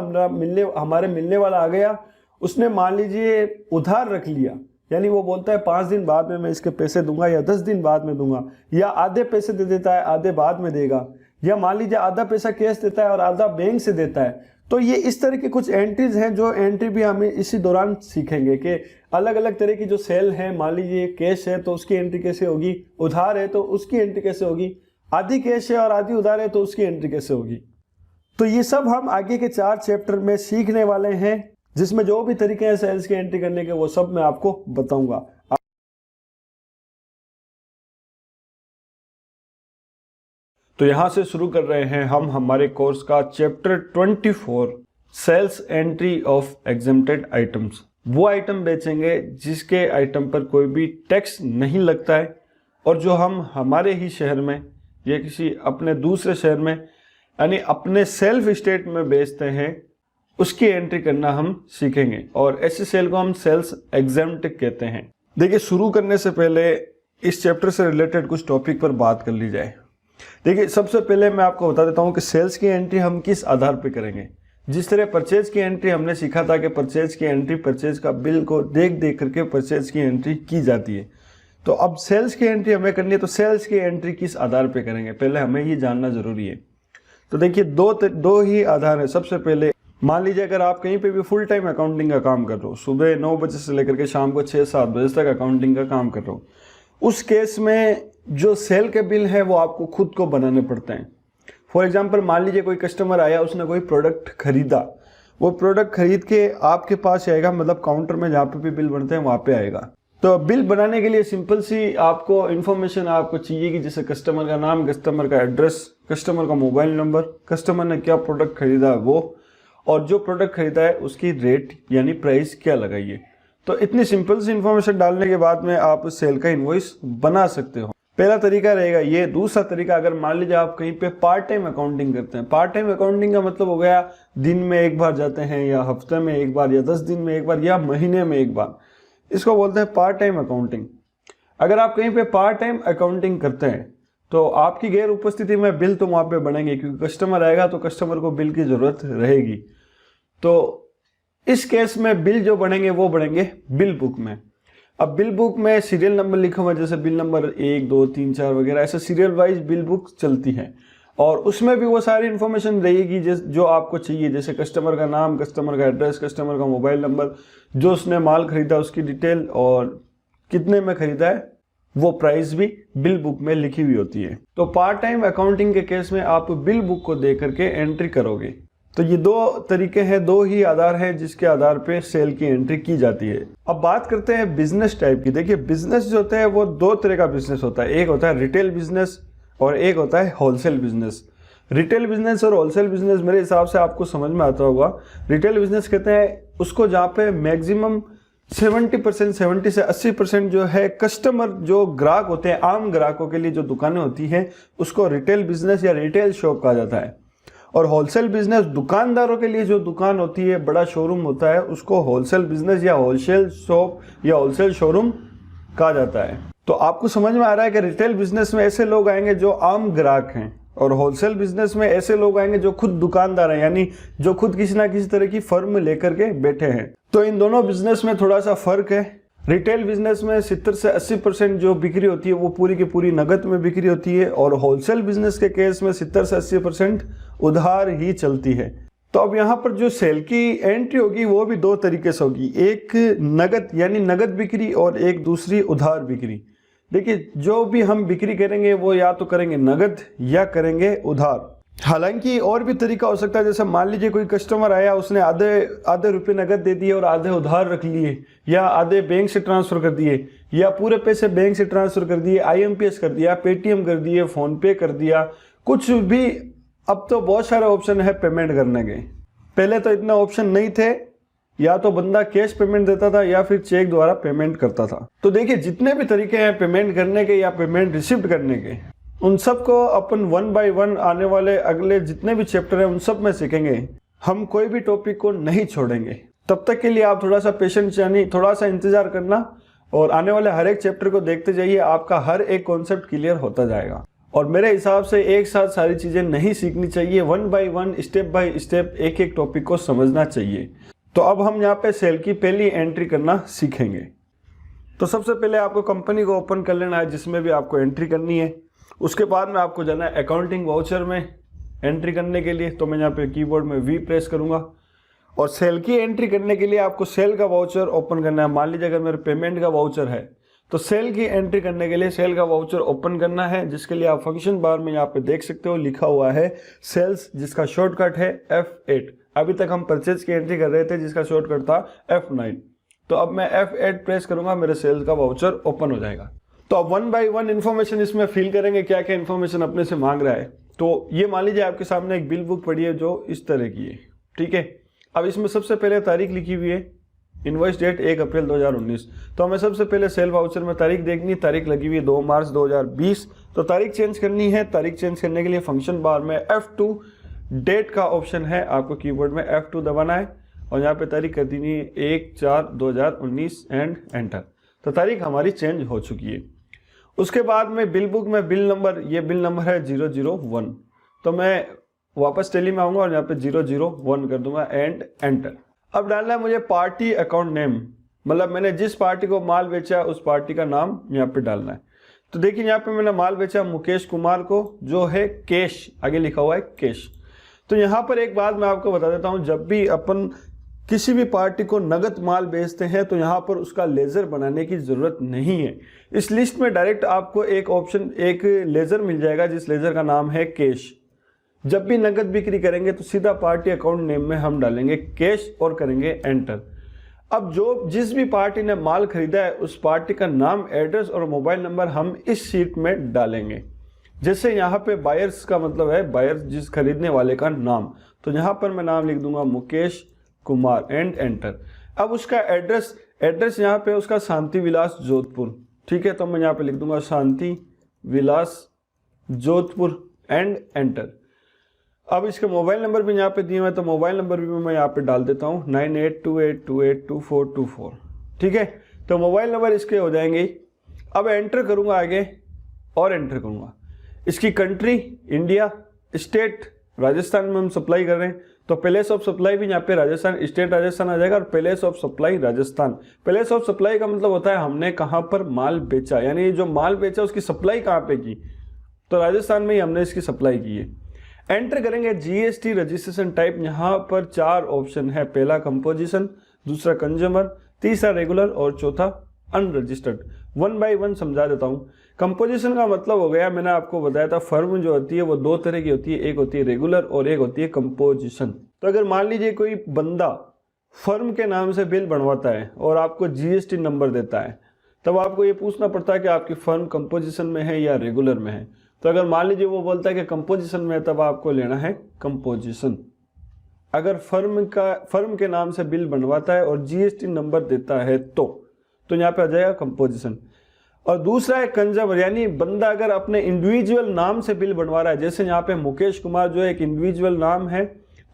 हमारे मिलने वाला आ गया, उसने मान लीजिए उधार रख लिया, यानी वो बोलता है 5 दिन बाद में मैं इसके पैसे दूंगा या 10 दिन बाद में दूंगा, या आधे पैसे दे देता है आधे बाद में देगा, या मान लीजिए आधा पैसा कैश देता है और आधा बैंक से देता है। तो ये इस तरह की कुछ एंट्रीज हैं जो एंट्री भी हमें इसी दौरान सीखेंगे कि अलग अलग तरह की जो सेल है, मान लीजिए कैश है तो उसकी एंट्री कैसे होगी, उधार है तो उसकी एंट्री कैसे होगी, आधी कैश है और आधी उधार है तो उसकी एंट्री कैसे होगी। तो ये सब हम आगे के 4 चैप्टर में सीखने वाले हैं, जिसमें जो भी तरीके हैं सेल्स की एंट्री करने के वो सब मैं आपको बताऊंगा। तो यहां से शुरू कर रहे हैं हम हमारे कोर्स का chapter 24 sales entry of exempted items. वो आइटम बेचेंगे जिसके आइटम पर कोई भी टैक्स नहीं लगता है और जो हम हमारे ही शहर में या किसी अपने दूसरे शहर में यानी अपने सेल्फ स्टेट में बेचते हैं, उसकी एंट्री करना हम सीखेंगे। और ऐसे सेल को हम सेल्स एग्जेम्प्ट कहते हैं। देखिए, शुरू करने से पहले इस चैप्टर से रिलेटेड कुछ टॉपिक पर बात कर ली जाए। देखिए, सबसे पहले मैं आपको बता देता हूं कि सेल्स की एंट्री हम किस आधार पर करेंगे। जिस तरह परचेज की एंट्री हमने सीखा था कि परचेज की एंट्री परचेज का बिल को देख देख करके परचेज की एंट्री की जाती है, तो अब सेल्स की एंट्री हमें करनी है। तो सेल्स की एंट्री किस आधार पर करेंगे, पहले हमें ये जानना जरूरी है। तो देखिए, दो ही आधार है। सबसे पहले मान लीजिए अगर आप कहीं पे भी फुल टाइम अकाउंटिंग का काम कर रहे हो, सुबह 9 बजे से लेकर के शाम को 6-7 बजे तक अकाउंटिंग का काम कर रहे हो, उस केस में जो सेल के बिल है वो आपको खुद को बनाने पड़ते हैं। फॉर एग्जांपल, मान लीजिए कोई कस्टमर आया, उसने कोई प्रोडक्ट खरीदा, वो प्रोडक्ट खरीद के आपके पास आएगा, मतलब काउंटर में जहाँ पे भी बिल बनते हैं वहाँ पे आएगा। तो बिल बनाने के लिए सिंपल सी आपको इन्फॉर्मेशन आपको चाहिए कि जैसे कस्टमर का नाम, कस्टमर का एड्रेस, कस्टमर का मोबाइल नंबर, कस्टमर ने क्या प्रोडक्ट खरीदा है वो, और जो प्रोडक्ट खरीदा है उसकी रेट यानी प्राइस क्या लगाई है। तो इतनी सिंपल सी इन्फॉर्मेशन डालने के बाद में आप सेल का इनवॉइस बना सकते हो। पहला तरीका रहेगा ये। दूसरा तरीका, अगर मान लीजिए आप कहीं पे पार्ट टाइम अकाउंटिंग करते हैं। पार्ट टाइम अकाउंटिंग का मतलब हो गया दिन में एक बार जाते हैं, या हफ्ते में एक बार, या 10 दिन में एक बार, या महीने में एक बार, इसको बोलते हैं पार्ट टाइम अकाउंटिंग। अगर आप कहीं पे पार्ट टाइम अकाउंटिंग करते हैं तो आपकी गैर उपस्थिति में बिल तो वहाँ पे बनेंगे, क्योंकि कस्टमर आएगा तो कस्टमर को बिल की ज़रूरत रहेगी। तो इस केस में बिल जो बनेंगे वो बनेंगे बिल बुक में। अब बिल बुक में सीरियल नंबर लिखा हुआ है, जैसे बिल नंबर 1, 2, 3, 4 वगैरह, ऐसे सीरियल वाइज बिल बुक चलती है और उसमें भी वो सारी इन्फॉर्मेशन रहेगी जो आपको चाहिए, जैसे कस्टमर का नाम, कस्टमर का एड्रेस, कस्टमर का मोबाइल नंबर, जो उसने माल खरीदा उसकी डिटेल और कितने में खरीदा है वो प्राइस भी बिल बुक में लिखी हुई होती है। तो पार्ट टाइम अकाउंटिंग के केस में आप बिल बुक को दे करके एंट्री करोगे। तो ये दो तरीके हैं, दो ही आधार हैं जिसके आधार पे सेल की एंट्री की जाती है। अब बात करते हैं बिजनेस टाइप की। देखिए बिजनेस जो होता है वो दो तरह का बिजनेस होता है, एक होता है रिटेल बिजनेस और एक होता है होलसेल बिजनेस। रिटेल बिजनेस और होलसेल बिजनेस मेरे हिसाब से आपको समझ में आता होगा। रिटेल बिजनेस कहते हैं उसको जहाँ पे मैक्सिमम 70% 70 से 80% जो है कस्टमर जो ग्राहक होते हैं, आम ग्राहकों के लिए जो दुकानें होती हैं उसको रिटेल बिजनेस या रिटेल शॉप कहा जाता है। और होलसेल बिजनेस दुकानदारों के लिए जो दुकान होती है, बड़ा शोरूम होता है, उसको होलसेल बिजनेस या होलसेल शॉप या होलसेल शोरूम कहा जाता है। तो आपको समझ में आ रहा है कि रिटेल बिजनेस में ऐसे लोग आएंगे जो आम ग्राहक हैं और होलसेल बिजनेस में ऐसे लोग आएंगे जो खुद दुकानदार हैं, यानी जो खुद किसी ना किसी तरह की फर्म लेकर के बैठे हैं। तो इन दोनों बिजनेस में थोड़ा सा फर्क है। रिटेल बिजनेस में 70 से 80% जो बिक्री होती है वो पूरी की पूरी नगद में बिक्री होती है और होलसेल बिजनेस के केस में 70 से 80% उधार ही चलती है। तो अब यहाँ पर जो सेल की एंट्री होगी वो भी दो तरीके से होगी, एक नगद यानी नगद बिक्री और एक दूसरी उधार बिक्री। देखिए जो भी हम बिक्री करेंगे वो या तो करेंगे नगद या करेंगे उधार। हालांकि और भी तरीका हो सकता है, जैसे मान लीजिए कोई कस्टमर आया, उसने आधे रुपए नगद दे दिए और आधे उधार रख लिए, या आधे बैंक से ट्रांसफर कर दिए, या पूरे पैसे बैंक से ट्रांसफर कर दिए, IMPS कर दिया, पेटीएम कर दिए, फोन पे कर दिया, कुछ भी। अब तो बहुत सारे ऑप्शन है पेमेंट करने के, पहले तो इतना ऑप्शन नहीं थे, या तो बंदा कैश पेमेंट देता था या फिर चेक द्वारा पेमेंट करता था। तो देखिए जितने भी तरीके हैं पेमेंट करने के या पेमेंट रिसीव करने के, उन सब को अपन 1 बाय 1 आने वाले अगले जितने भी चैप्टर हैं उन सब में सीखेंगे। हम कोई भी टॉपिक को नहीं छोड़ेंगे। तब तक के लिए आप थोड़ा सा पेशेंस यानी थोड़ा सा इंतजार करना और आने वाले हर एक चैप्टर को देखते जाइए, आपका हर एक कॉन्सेप्ट क्लियर होता जाएगा। और मेरे हिसाब से एक साथ सारी चीजें नहीं सीखनी चाहिए, 1 बाय 1 स्टेप बाय स्टेप एक एक टॉपिक को समझना चाहिए। तो अब हम यहाँ पे सेल की पहली एंट्री करना सीखेंगे। तो सबसे पहले आपको कंपनी को ओपन कर लेना है जिसमें भी आपको एंट्री करनी है। उसके बाद में आपको जाना है अकाउंटिंग वाउचर में एंट्री करने के लिए। तो मैं यहाँ पे कीबोर्ड में V प्रेस करूँगा और सेल की एंट्री करने के लिए आपको सेल का वाउचर ओपन करना है। मान लीजिए अगर मेरे पेमेंट का वाउचर है तो सेल की एंट्री करने के लिए सेल का वाउचर ओपन करना है, जिसके लिए आप फंक्शन बार में यहाँ पे देख सकते हो लिखा हुआ है सेल्स, जिसका शॉर्टकट है F8। अभी तक हम परचेज की एंट्री कर रहे थे जिसका शॉर्टकट था F9। तो अब मैं F8 प्रेस करूंगा, मेरे सेल्स का वाउचर ओपन हो जाएगा। तो अब 1 बाय 1 इन्फॉर्मेशन इसमें फिल करेंगे, क्या क्या इन्फॉर्मेशन अपने से मांग रहा है। तो ये मान लीजिए आपके सामने एक बिल बुक पड़ी है जो इस तरह की है, ठीक है। अब इसमें सबसे पहले तारीख लिखी हुई है, इनवॉइस डेट 1 अप्रैल 2019। तो हमें सबसे पहले सेल वाउचर में तारीख देखनी, तारीख लगी हुई है 2 मार्च 2020। तो तारीख चेंज करनी है। तारीख चेंज करने के लिए फंक्शन बार में F2 डेट का ऑप्शन है, आपको कीबोर्ड में F2 दबाना है और यहाँ पे तारीख कर देनी है 1/4/2019 एंड एंटर। तो तारीख हमारी चेंज हो चुकी है। उसके बाद में बिल बुक में बिल नंबर, ये बिल नंबर है 001। तो मैं वापस टैली में आऊँगा और यहाँ पे 001 कर दूंगा एंड एंटर। अब डालना है मुझे पार्टी अकाउंट नेम, मतलब मैंने जिस पार्टी को माल बेचा उस पार्टी का नाम यहाँ पे डालना है। तो देखिए यहाँ पे मैंने माल बेचा मुकेश कुमार को, जो है कैश, आगे लिखा हुआ है कैश। तो यहाँ पर एक बात मैं आपको बता देता हूँ, जब भी अपन किसी भी पार्टी को नगद माल बेचते हैं तो यहाँ पर उसका लेजर बनाने की ज़रूरत नहीं है। इस लिस्ट में डायरेक्ट आपको एक लेजर मिल जाएगा जिस लेजर का नाम है कैश। जब भी नगद बिक्री करेंगे तो सीधा पार्टी अकाउंट नेम में हम डालेंगे कैश और करेंगे एंटर। अब जिस भी पार्टी ने माल खरीदा है उस पार्टी का नाम, एड्रेस और मोबाइल नंबर हम इस शीट में डालेंगे। जैसे यहाँ पे बायर्स का मतलब है बायर्स, जिस खरीदने वाले का नाम, तो यहाँ पर मैं नाम लिख दूंगा मुकेश कुमार एंड एंटर। अब उसका एड्रेस यहाँ पे उसका शांति विलास जोधपुर, ठीक है। तो मैं यहाँ पे लिख दूंगा शांति विलास जोधपुर एंड एंटर। अब इसके मोबाइल नंबर भी यहाँ पे दिए हुए हैं तो मोबाइल नंबर भी मैं यहाँ पे डाल देता हूँ 9828282424, ठीक है। तो मोबाइल नंबर इसके हो जाएंगे। अब एंटर करूँगा आगे और एंटर करूँगा। इसकी कंट्री इंडिया, स्टेट राजस्थान में हम सप्लाई कर रहे हैं, तो प्लेस ऑफ सप्लाई भी यहाँ पे राजस्थान, स्टेट राजस्थान आ जाएगा और place of supply Rajasthan. Place of supply का मतलब होता है हमने कहाँ पर माल बेचा, यानी जो माल बेचा उसकी सप्लाई कहाँ पे की, तो राजस्थान में ही हमने इसकी सप्लाई की है। एंटर करेंगे जीएसटी रजिस्ट्रेशन टाइप, यहाँ पर 4 ऑप्शन है, पहला कंपोजिशन, दूसरा कंज्यूमर, तीसरा रेगुलर और चौथा अनरजिस्टर्ड। 1 बाय 1 समझा देता हूँ। कंपोजिशन का मतलब हो गया, मैंने आपको बताया था फर्म जो होती है वो 2 तरह की होती है, एक होती है रेगुलर और एक होती है कंपोजिशन। तो अगर मान लीजिए कोई बंदा फर्म के नाम से बिल बनवाता है और आपको जीएसटी नंबर देता है, तब आपको ये पूछना पड़ता है कि आपकी फर्म कंपोजिशन में है या रेगुलर में है। तो अगर मान लीजिए वो बोलता है कि कंपोजिशन में है, तब आपको लेना है कंपोजिशन। अगर फर्म के नाम से बिल बनवाता है और जीएसटी नंबर देता है तो यहाँ पे आ जाएगा कंपोजिशन। और दूसरा है कंज्यूमर, यानी बंदा अगर अपने इंडिविजुअल नाम से बिल बनवा रहा है, जैसे यहाँ पे मुकेश कुमार जो है एक इंडिविजुअल नाम है,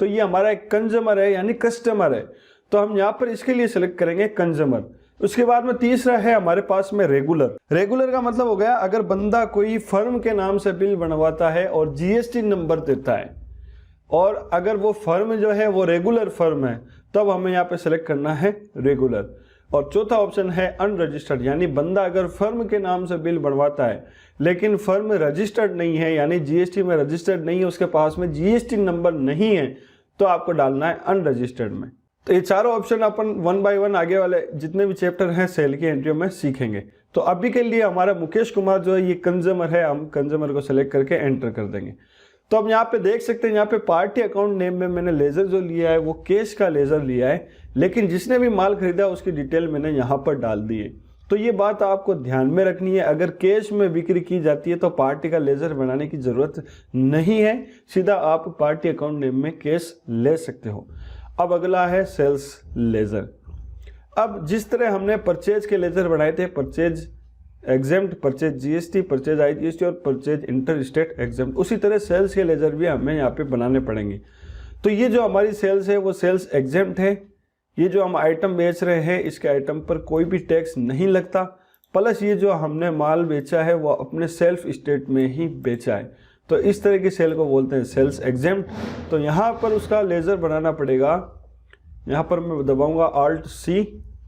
तो ये हमारा एक कंज्यूमर है यानी कस्टमर है, तो हम यहाँ पर इसके लिए सिलेक्ट करेंगे कंज्यूमर। उसके बाद में तीसरा है हमारे पास में रेगुलर। रेगुलर का मतलब हो गया अगर बंदा कोई फर्म के नाम से बिल बनवाता है और जीएसटी नंबर देता है, और अगर वो फर्म जो है वो रेगुलर फर्म है, तब हमें यहाँ पे सिलेक्ट करना है रेगुलर। और चौथा ऑप्शन है अनरजिस्टर्ड, यानी बंदा अगर फर्म के नाम से बिल बनवाता है लेकिन फर्म रजिस्टर्ड नहीं है, यानी जीएसटी में रजिस्टर्ड नहीं है, उसके पास में जीएसटी नंबर नहीं है, तो आपको डालना है अनरजिस्टर्ड में। तो ये चारों ऑप्शन अपन 1 बाय 1 आगे वाले जितने भी चैप्टर हैं सेल की एंट्रियों में सीखेंगे। तो अभी के लिए हमारा मुकेश कुमार जो है ये कंज्यूमर है, हम कंज्यूमर को सिलेक्ट करके एंटर कर देंगे। तो अब यहाँ पे देख सकते हैं, यहाँ पे पार्टी अकाउंट नेम में मैंने लेजर जो लिया है वो कैश का लेजर लिया है, लेकिन जिसने भी माल खरीदा उसकी डिटेल मैंने यहाँ पर डाल दी है। तो ये बात आपको ध्यान में रखनी है, अगर कैश में बिक्री की जाती है तो पार्टी का लेजर बनाने की जरूरत नहीं है, सीधा आप पार्टी अकाउंट नेम में कैश ले सकते हो। अब अगला है सेल्स लेजर। अब जिस तरह हमने परचेज के लेजर बनाए थे, purchase exempt, purchase GST, purchase IGST और परचेज इंटर स्टेट एग्जेम्प्ट, उसी तरह सेल्स के लेजर भी हमें यहाँ पे बनाने पड़ेंगे। तो ये जो हमारी सेल्स है वो सेल्स एग्जेम्प्ट है, ये जो हम आइटम बेच रहे हैं इसके आइटम पर कोई भी टैक्स नहीं लगता, प्लस ये जो हमने माल बेचा है वो अपने सेल्फ स्टेट में ही बेचा है, तो इस तरह की सेल को बोलते हैं सेल्स एग्जेम्प्ट। तो यहाँ पर उसका लेजर बनाना पड़ेगा, यहाँ पर मैं दबाऊंगा Alt+C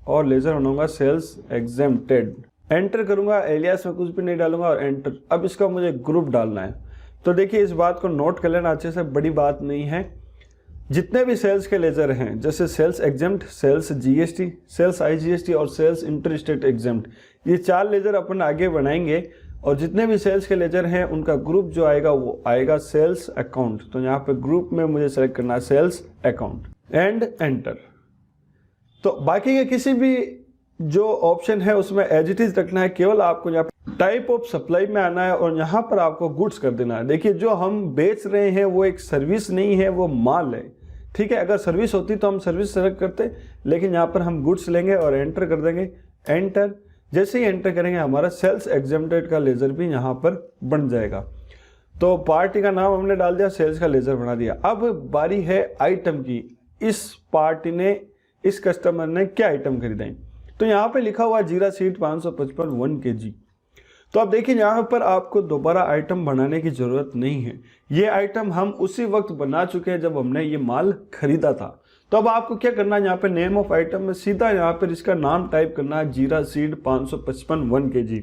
और लेजर बनाऊंगा सेल्स एग्जेम्प्टेड। एंटर करूंगा, एलियास में कुछ भी नहीं डालूंगा और एंटर। अब इसका मुझे ग्रुप डालना है, तो देखिए इस बात को नोट कर लेना अच्छे से, बड़ी बात नहीं है। जितने भी सेल्स के लेजर हैं, जैसे sales exempt, sales GST, sales IGST और सेल्स इंटर स्टेट एग्जेम्प्ट, ये 4 लेजर अपन आगे बनाएंगे और जितने भी सेल्स के लेजर हैं उनका ग्रुप जो आएगा वो आएगा सेल्स अकाउंट। तो यहाँ पे ग्रुप में मुझे सेलेक्ट करना है सेल्स अकाउंट एंड एंटर। तो बाकी के किसी भी जो ऑप्शन है उसमें एज इट इज रखना है, केवल आपको यहाँ पे टाइप ऑफ सप्लाई में आना है और यहाँ पर आपको गुड्स कर देना है। देखिए जो हम बेच रहे हैं वो एक सर्विस नहीं है, वो माल है, ठीक है। अगर सर्विस होती तो हम सर्विस सेलेक्ट करते, लेकिन यहाँ पर हम गुड्स लेंगे और एंटर कर देंगे, एंटर। जैसे ही एंटर करेंगे हमारा सेल्स एग्जेम्प्टेड का लेजर भी यहाँ पर बन जाएगा। तो पार्टी का नाम हमने डाल दिया, सेल्स का लेजर बना दिया। अब बारी है आइटम की, इस पार्टी ने, इस कस्टमर ने क्या आइटम खरीदा, तो यहाँ पे लिखा हुआ जीरा सीड 555 1 kg। तो अब देखिए यहाँ पर आपको दोबारा आइटम बनाने की जरूरत नहीं है, ये आइटम हम उसी वक्त बना चुके हैं जब हमने ये माल खरीदा था। तो अब आपको क्या करना है, यहाँ पे नेम ऑफ आइटम में सीधा यहाँ पर इसका नाम टाइप करना है, जीरा सीड 555 1 kg।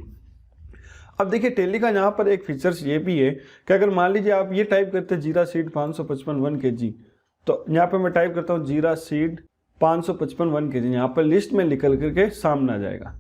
अब देखिए टेली का यहाँ पर एक फीचर्स ये भी है कि अगर मान लीजिए आप ये टाइप करते हैं जीरा सीड 555 1 kg, तो यहाँ पे मैं टाइप करता हूँ जीरा सीड 555 1 kg, यहाँ पर लिस्ट में निकल करके सामने आ जाएगा।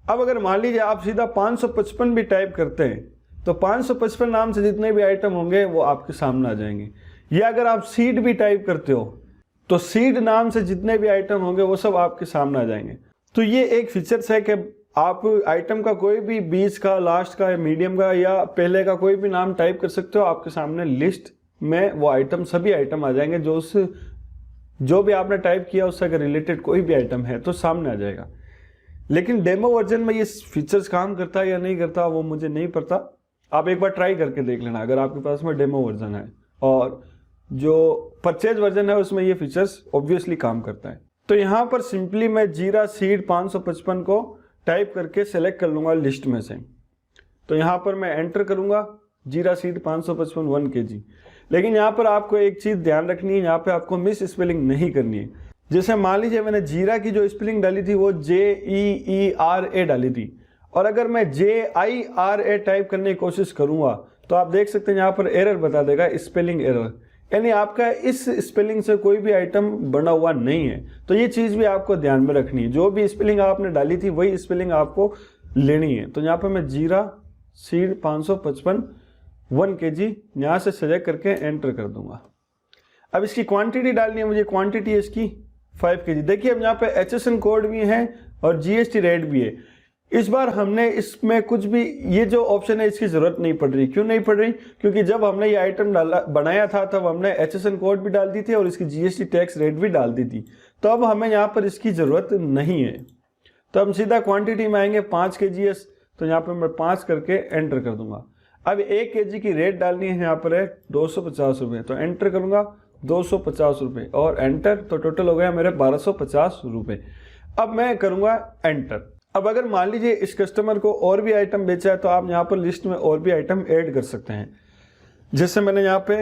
अब अगर मान लीजिए आप सीधा 555 भी टाइप करते हैं तो 555 नाम से जितने भी आइटम होंगे वो आपके सामने आ जाएंगे। या अगर आप सीड भी टाइप करते हो तो सीड नाम से जितने भी आइटम होंगे वो सब आपके सामने आ जाएंगे। तो ये एक फीचर्स है कि आप आइटम का कोई भी बीच का, लास्ट का, मीडियम का या पहले का कोई भी नाम टाइप कर सकते हो, आपके सामने लिस्ट में वो आइटम, सभी आइटम आ जाएंगे। जो भी आपने टाइप किया उससे अगर रिलेटेड कोई भी आइटम है तो सामने आ जाएगा। लेकिन डेमो वर्जन में ये फीचर्स काम करता है या नहीं करता वो मुझे नहीं पता, आप एक बार ट्राई करके देख लेना अगर आपके पास में डेमो वर्जन है। और जो परचेज वर्जन है उसमें ये फीचर्स ऑब्वियसली काम करता है। तो यहाँ पर सिंपली मैं जीरा सीड 555 को टाइप करके सेलेक्ट कर लूँगा लिस्ट में से। तो यहाँ पर मैं एंटर करूँगा, जीरा सीड 555 1 kg। लेकिन यहाँ पर आपको एक चीज़ ध्यान रखनी है, यहाँ पे आपको मिस स्पेलिंग नहीं करनी है। जैसे मान लीजिए मैंने जीरा की जो स्पेलिंग डाली थी वो JEERA डाली थी, और अगर मैं JIRA टाइप करने की कोशिश करूँगा तो आप देख सकते हैं यहाँ पर एरर बता देगा, स्पेलिंग एरर, यानी आपका इस स्पेलिंग से कोई भी आइटम बना हुआ नहीं है। तो ये चीज़ भी आपको ध्यान में रखनी है, जो भी स्पेलिंग आपने डाली थी वही स्पेलिंग आपको लेनी है। तो यहाँ पर मैं जीरा सीड 555 1 kg यहाँ से सेलेक्ट करके एंटर कर दूंगा। अब इसकी क्वांटिटी डालनी है मुझे, क्वांटिटी है इसकी 5 kg। देखिए अब यहाँ पे HSN कोड भी है और GST रेट भी है। इस बार हमने इसमें कुछ भी, ये जो ऑप्शन है इसकी ज़रूरत नहीं पड़ रही। क्यों नहीं पड़ रही? क्योंकि जब हमने ये आइटम बनाया था तब हमने HSN कोड भी डाल दी थी और इसकी GST टैक्स रेट भी डाल दी थी। तो अब हमें यहाँ पर इसकी ज़रूरत नहीं है। तो हम सीधा क्वांटिटी में आएंगे 5 kgs, तो यहाँ पर मैं 5 करके एंटर कर दूंगा। अब 1 kg की रेट डालनी है, यहाँ पर है 250 रुपये, तो एंटर करूँगा 250 रुपये और एंटर, तो टोटल हो गया मेरे 1250 रुपये। अब मैं करूँगा एंटर। अब अगर मान लीजिए इस कस्टमर को और भी आइटम बेचा है तो आप यहाँ पर लिस्ट में और भी आइटम ऐड कर सकते हैं। जैसे मैंने यहाँ पे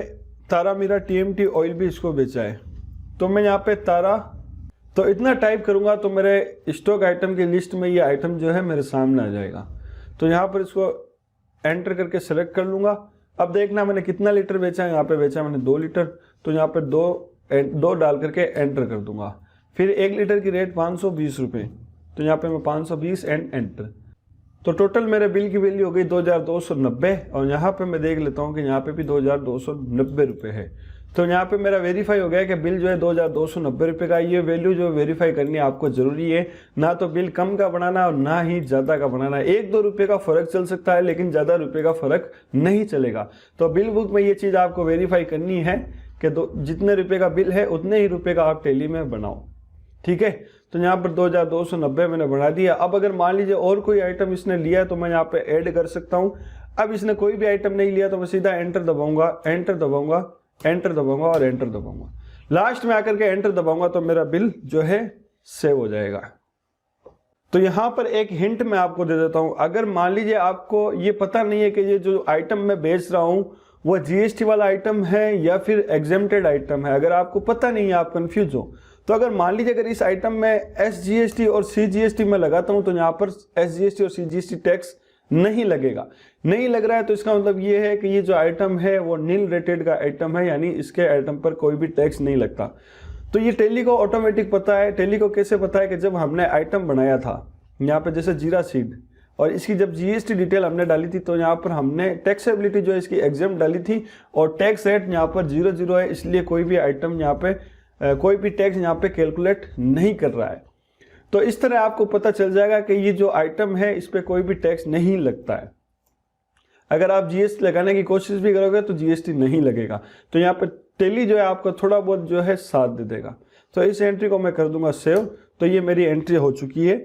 तारा मीरा TMT ऑयल भी इसको बेचा है, तो मैं यहाँ पे तारा, तो इतना टाइप करूँगा तो मेरे स्टॉक आइटम की लिस्ट में ये आइटम जो है मेरे सामने आ जाएगा। तो यहाँ पर इसको एंटर करके सेलेक्ट कर लूँगा। अब देखना मैंने कितना लीटर बेचा है, यहाँ पे बेचा मैंने 2 लीटर, तो यहाँ पे दो डाल करके एंटर कर दूंगा। फिर 1 लीटर की रेट 520 रुपये, तो यहाँ पे मैं 520 एंड एंटर। तो टोटल मेरे बिल की वैल्यू हो गई 2290, और यहाँ पे मैं देख लेता हूँ कि यहाँ पे भी 2290 रुपये है। तो यहाँ पे मेरा वेरीफाई हो गया कि बिल जो है 2290 रुपये का। ये वैल्यू जो वेरीफाई करनी आपको ज़रूरी है, ना तो बिल कम का बनाना और ना ही ज़्यादा का बनाना। 1-2 रुपये का फ़र्क चल सकता है लेकिन ज़्यादा रुपये का फ़र्क नहीं चलेगा। तो बिल बुक में ये चीज़ आपको वेरीफाई करनी है कि जितने रुपये का बिल है उतने ही रुपये का आप टैली में बनाओ, ठीक है। तो यहाँ पर 2290 मैंने बढ़ा दिया। अब अगर मान लीजिए और कोई आइटम इसने लिया है तो मैं यहाँ पे ऐड कर सकता हूँ। अब इसने कोई भी आइटम नहीं लिया तो मैं सीधा एंटर दबाऊंगा, एंटर दबाऊंगा, एंटर दबाऊंगा और एंटर दबाऊंगा। लास्ट में आकर के एंटर दबाऊंगा तो मेरा बिल जो है सेव हो जाएगा। तो यहाँ पर एक हिंट मैं आपको दे देता हूँ। अगर मान लीजिए आपको ये पता नहीं है कि ये जो आइटम मैं बेच रहा हूँ वो GST वाला आइटम है या फिर एग्जेम्प्टेड आइटम है, अगर आपको पता नहीं है, आप कंफ्यूज हो, तो अगर मान लीजिए अगर इस आइटम में SGST और CGST में लगाता हूं तो यहाँ पर SGST और CGST टैक्स नहीं लगेगा। नहीं लग रहा है तो इसका मतलब ये है कि ये जो आइटम है वो नील रेटेड का आइटम है, यानी इसके आइटम पर कोई भी टैक्स नहीं लगता। तो ये टैली को ऑटोमेटिक पता है। टैली को कैसे पता है कि जब हमने आइटम बनाया था यहाँ पे जैसे जीरा सीड, और इसकी जब GST डिटेल हमने डाली थी तो यहाँ पर हमने टैक्सेबिलिटी जो है इसकी एग्जाम डाली थी और टैक्स रेट यहाँ पर 0 है, इसलिए कोई भी आइटम यहाँ पे कोई भी टैक्स यहाँ पे कैलकुलेट नहीं कर रहा है। तो इस तरह आपको पता चल जाएगा कि ये जो आइटम है इस पे कोई भी टैक्स नहीं लगता है। अगर आप GST लगाने की कोशिश भी करोगे तो GST नहीं लगेगा। तो यहाँ पे टैली जो है आपको थोड़ा बहुत जो है साथ दे देगा। तो इस एंट्री को मैं कर दूंगा सेव। तो ये मेरी एंट्री हो चुकी है,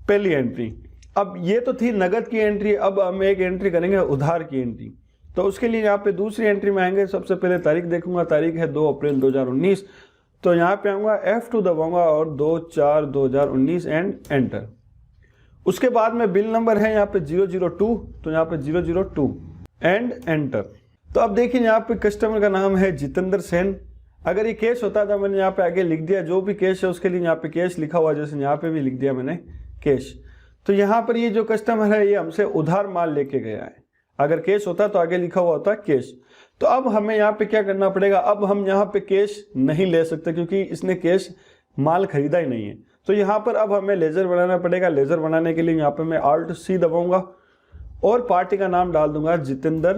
पहली एंट्री। अब ये तो थी नगद की एंट्री, अब हम एक एंट्री करेंगे उधार की एंट्री। तो उसके लिए यहाँ पे दूसरी एंट्री में आएंगे। सबसे पहले तारीख देखूंगा, तारीख है 2 अप्रैल 2019। तो यहाँ पे आऊँगा F2 दबाऊंगा और 2/4/2019 एंड एंटर। उसके बाद में बिल नंबर है यहाँ पे 002, तो यहाँ पे 002 एंड एंटर। तो अब देखिए यहाँ पे कस्टमर का नाम है जितेंद्र सेन। अगर ये कैश होता था मैंने यहाँ पे आगे लिख दिया जो भी कैश है उसके लिए यहाँ पे कैश लिखा हुआ, जैसे यहाँ पे भी लिख दिया मैंने कैश। तो यहाँ पर ये जो कस्टमर है ये हमसे उधार माल लेके गया है। अगर कैश होता तो आगे लिखा हुआ होता कैश। तो अब हमें यहाँ पे क्या करना पड़ेगा, अब हम यहाँ पे कैश नहीं ले सकते क्योंकि इसने कैश माल खरीदा ही नहीं है। तो यहाँ पर अब हमें लेजर बनाना पड़ेगा। लेजर बनाने के लिए यहाँ पे मैं Alt+C दबाऊंगा और पार्टी का नाम डाल दूंगा जितेंद्र